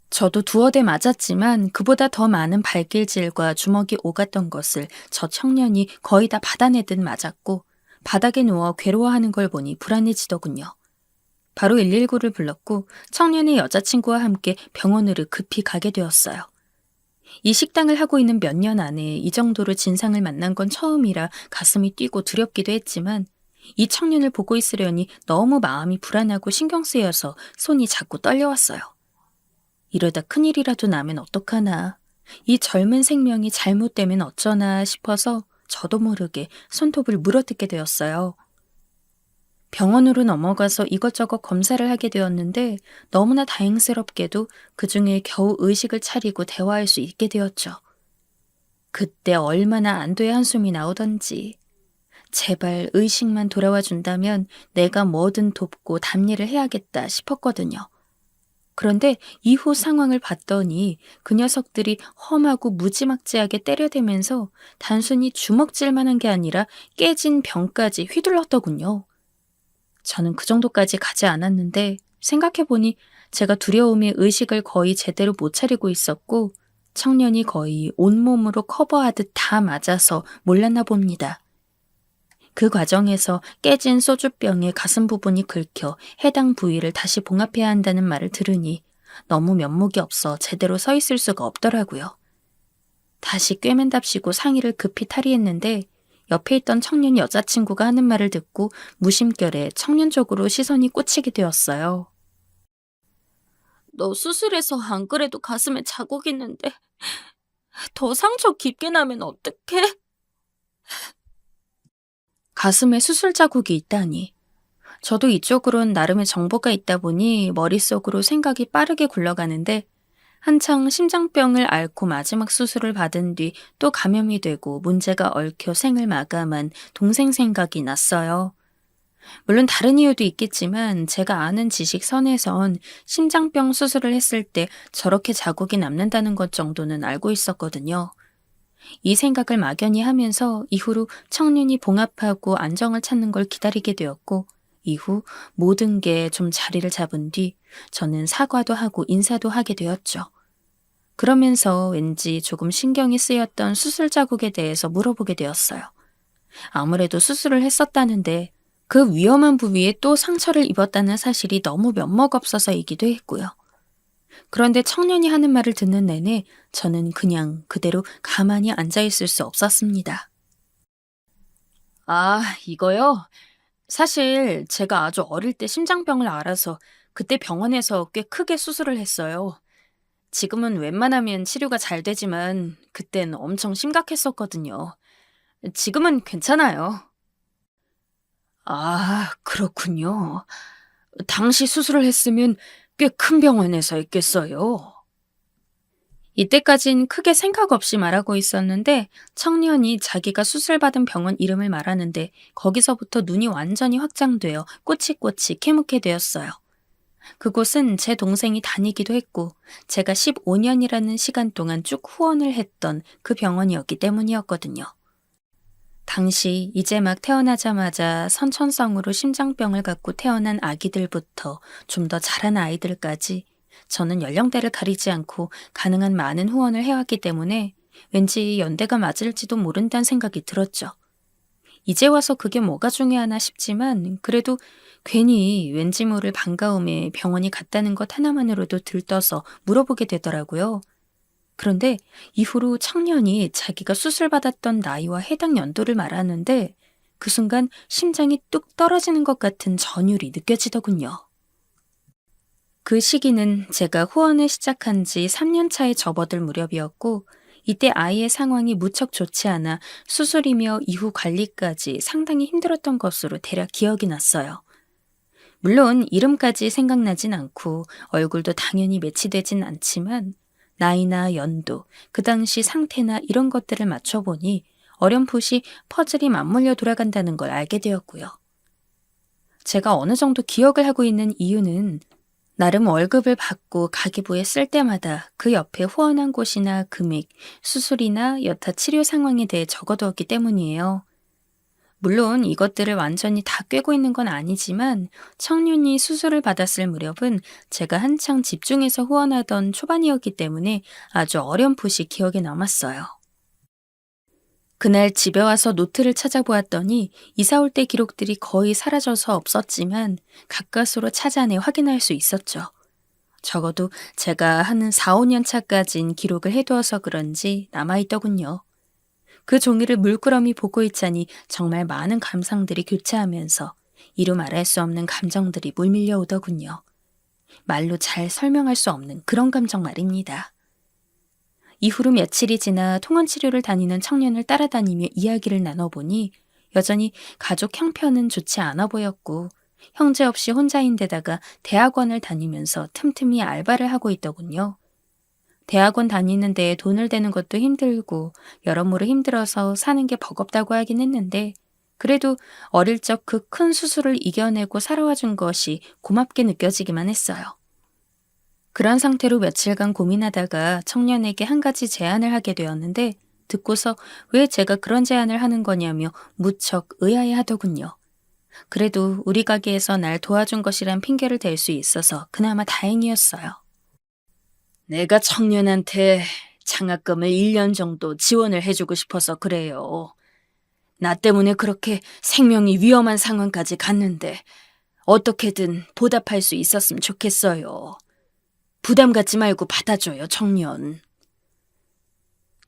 저도 두어 대 맞았지만 그보다 더 많은 발길질과 주먹이 오갔던 것을 저 청년이 거의 다 받아내듯 맞았고 바닥에 누워 괴로워하는 걸 보니 불안해지더군요. 바로 119를 불렀고 청년의 여자친구와 함께 병원으로 급히 가게 되었어요. 이 식당을 하고 있는 몇 년 안에 이 정도로 진상을 만난 건 처음이라 가슴이 뛰고 두렵기도 했지만 이 청년을 보고 있으려니 너무 마음이 불안하고 신경 쓰여서 손이 자꾸 떨려왔어요. 이러다 큰일이라도 나면 어떡하나, 이 젊은 생명이 잘못되면 어쩌나 싶어서 저도 모르게 손톱을 물어뜯게 되었어요. 병원으로 넘어가서 이것저것 검사를 하게 되었는데 너무나 다행스럽게도 그중에 겨우 의식을 차리고 대화할 수 있게 되었죠. 그때 얼마나 안도의 한숨이 나오던지. 제발 의식만 돌아와 준다면 내가 뭐든 돕고 답일을 해야겠다 싶었거든요. 그런데 이후 상황을 봤더니 그 녀석들이 험하고 무지막지하게 때려대면서 단순히 주먹질만 한 게 아니라 깨진 병까지 휘둘렀더군요. 저는 그 정도까지 가지 않았는데 생각해보니 제가 두려움에 의식을 거의 제대로 못 차리고 있었고 청년이 거의 온몸으로 커버하듯 다 맞아서 몰랐나 봅니다. 그 과정에서 깨진 소주병의 가슴 부분이 긁혀 해당 부위를 다시 봉합해야 한다는 말을 들으니 너무 면목이 없어 제대로 서 있을 수가 없더라고요. 다시 꿰맨답시고 상의를 급히 탈의했는데 옆에 있던 청년 여자친구가 하는 말을 듣고 무심결에 청년 쪽으로 시선이 꽂히게 되었어요. 너 수술해서 안 그래도 가슴에 자국 있는데 더 상처 깊게 나면 어떡해? 가슴에 수술 자국이 있다니. 저도 이쪽으론 나름의 정보가 있다 보니 머릿속으로 생각이 빠르게 굴러가는데 한창 심장병을 앓고 마지막 수술을 받은 뒤 또 감염이 되고 문제가 얽혀 생을 마감한 동생 생각이 났어요. 물론 다른 이유도 있겠지만 제가 아는 지식 선에선 심장병 수술을 했을 때 저렇게 자국이 남는다는 것 정도는 알고 있었거든요. 이 생각을 막연히 하면서 이후로 청년이 봉합하고 안정을 찾는 걸 기다리게 되었고 이후 모든 게 좀 자리를 잡은 뒤 저는 사과도 하고 인사도 하게 되었죠. 그러면서 왠지 조금 신경이 쓰였던 수술 자국에 대해서 물어보게 되었어요. 아무래도 수술을 했었다는데 그 위험한 부위에 또 상처를 입었다는 사실이 너무 면목없어서이기도 했고요. 그런데 청년이 하는 말을 듣는 내내 저는 그냥 그대로 가만히 앉아있을 수 없었습니다. 아, 이거요? 사실 제가 아주 어릴 때 심장병을 앓아서 그때 병원에서 꽤 크게 수술을 했어요. 지금은 웬만하면 치료가 잘 되지만 그땐 엄청 심각했었거든요. 지금은 괜찮아요. 아, 그렇군요. 당시 수술을 했으면 꽤 큰 병원에서 했겠어요. 이때까진 크게 생각 없이 말하고 있었는데 청년이 자기가 수술받은 병원 이름을 말하는데 거기서부터 눈이 완전히 확장되어 꼬치꼬치 캐묻게 되었어요. 그곳은 제 동생이 다니기도 했고 제가 15년이라는 시간 동안 쭉 후원을 했던 그 병원이었기 때문이었거든요. 당시 이제 막 태어나자마자 선천성으로 심장병을 갖고 태어난 아기들부터 좀 더 자란 아이들까지 저는 연령대를 가리지 않고 가능한 많은 후원을 해왔기 때문에 왠지 연대가 맞을지도 모른다는 생각이 들었죠. 이제 와서 그게 뭐가 중요하나 싶지만 그래도 괜히 왠지 모를 반가움에 병원이 갔다는 것 하나만으로도 들떠서 물어보게 되더라고요. 그런데 이후로 청년이 자기가 수술받았던 나이와 해당 연도를 말하는데 그 순간 심장이 뚝 떨어지는 것 같은 전율이 느껴지더군요. 그 시기는 제가 후원을 시작한 지 3년 차에 접어들 무렵이었고 이때 아이의 상황이 무척 좋지 않아 수술이며 이후 관리까지 상당히 힘들었던 것으로 대략 기억이 났어요. 물론 이름까지 생각나진 않고 얼굴도 당연히 매치되진 않지만 나이나 연도, 그 당시 상태나 이런 것들을 맞춰보니 어렴풋이 퍼즐이 맞물려 돌아간다는 걸 알게 되었고요. 제가 어느 정도 기억을 하고 있는 이유는 나름 월급을 받고 가계부에 쓸 때마다 그 옆에 후원한 곳이나 금액, 수술이나 여타 치료 상황에 대해 적어두었기 때문이에요. 물론 이것들을 완전히 다 꿰고 있는 건 아니지만 청년이 수술을 받았을 무렵은 제가 한창 집중해서 후원하던 초반이었기 때문에 아주 어렴풋이 기억에 남았어요. 그날 집에 와서 노트를 찾아보았더니 이사 올 때 기록들이 거의 사라져서 없었지만 가까스로 찾아내 확인할 수 있었죠. 적어도 제가 한 4, 5년 차까진 기록을 해두어서 그런지 남아있더군요. 그 종이를 물끄러미 보고 있자니 정말 많은 감상들이 교차하면서 이루 말할 수 없는 감정들이 물밀려 오더군요. 말로 잘 설명할 수 없는 그런 감정 말입니다. 이후로 며칠이 지나 통원치료를 다니는 청년을 따라다니며 이야기를 나눠보니 여전히 가족 형편은 좋지 않아 보였고 형제 없이 혼자인데다가 대학원을 다니면서 틈틈이 알바를 하고 있더군요. 대학원 다니는 데에 돈을 대는 것도 힘들고 여러모로 힘들어서 사는 게 버겁다고 하긴 했는데 그래도 어릴 적 그 큰 수술을 이겨내고 살아와 준 것이 고맙게 느껴지기만 했어요. 그런 상태로 며칠간 고민하다가 청년에게 한 가지 제안을 하게 되었는데 듣고서 왜 제가 그런 제안을 하는 거냐며 무척 의아해 하더군요. 그래도 우리 가게에서 날 도와준 것이란 핑계를 댈 수 있어서 그나마 다행이었어요. 내가 청년한테 장학금을 1년 정도 지원을 해주고 싶어서 그래요. 나 때문에 그렇게 생명이 위험한 상황까지 갔는데 어떻게든 보답할 수 있었으면 좋겠어요. 부담 갖지 말고 받아줘요, 청년.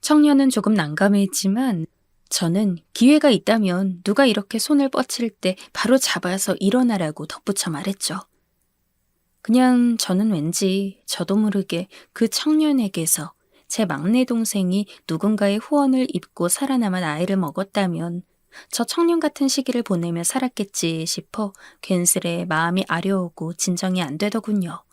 청년은 조금 난감했지만 저는 기회가 있다면 누가 이렇게 손을 뻗칠 때 바로 잡아서 일어나라고 덧붙여 말했죠. 그냥 저는 왠지 저도 모르게 그 청년에게서 제 막내 동생이 누군가의 후원을 입고 살아남은 아이를 먹었다면 저 청년 같은 시기를 보내며 살았겠지 싶어 괜스레 마음이 아려오고 진정이 안 되더군요.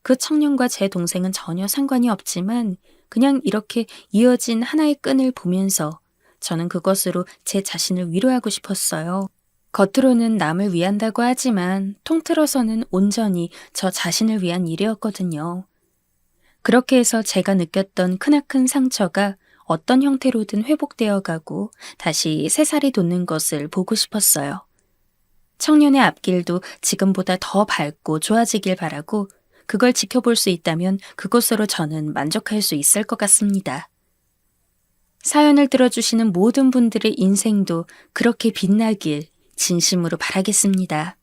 그 청년과 제 동생은 전혀 상관이 없지만 그냥 이렇게 이어진 하나의 끈을 보면서 저는 그것으로 제 자신을 위로하고 싶었어요. 겉으로는 남을 위한다고 하지만 통틀어서는 온전히 저 자신을 위한 일이었거든요. 그렇게 해서 제가 느꼈던 크나큰 상처가 어떤 형태로든 회복되어 가고 다시 새살이 돋는 것을 보고 싶었어요. 청년의 앞길도 지금보다 더 밝고 좋아지길 바라고 그걸 지켜볼 수 있다면 그것으로 저는 만족할 수 있을 것 같습니다. 사연을 들어주시는 모든 분들의 인생도 그렇게 빛나길 진심으로 바라겠습니다.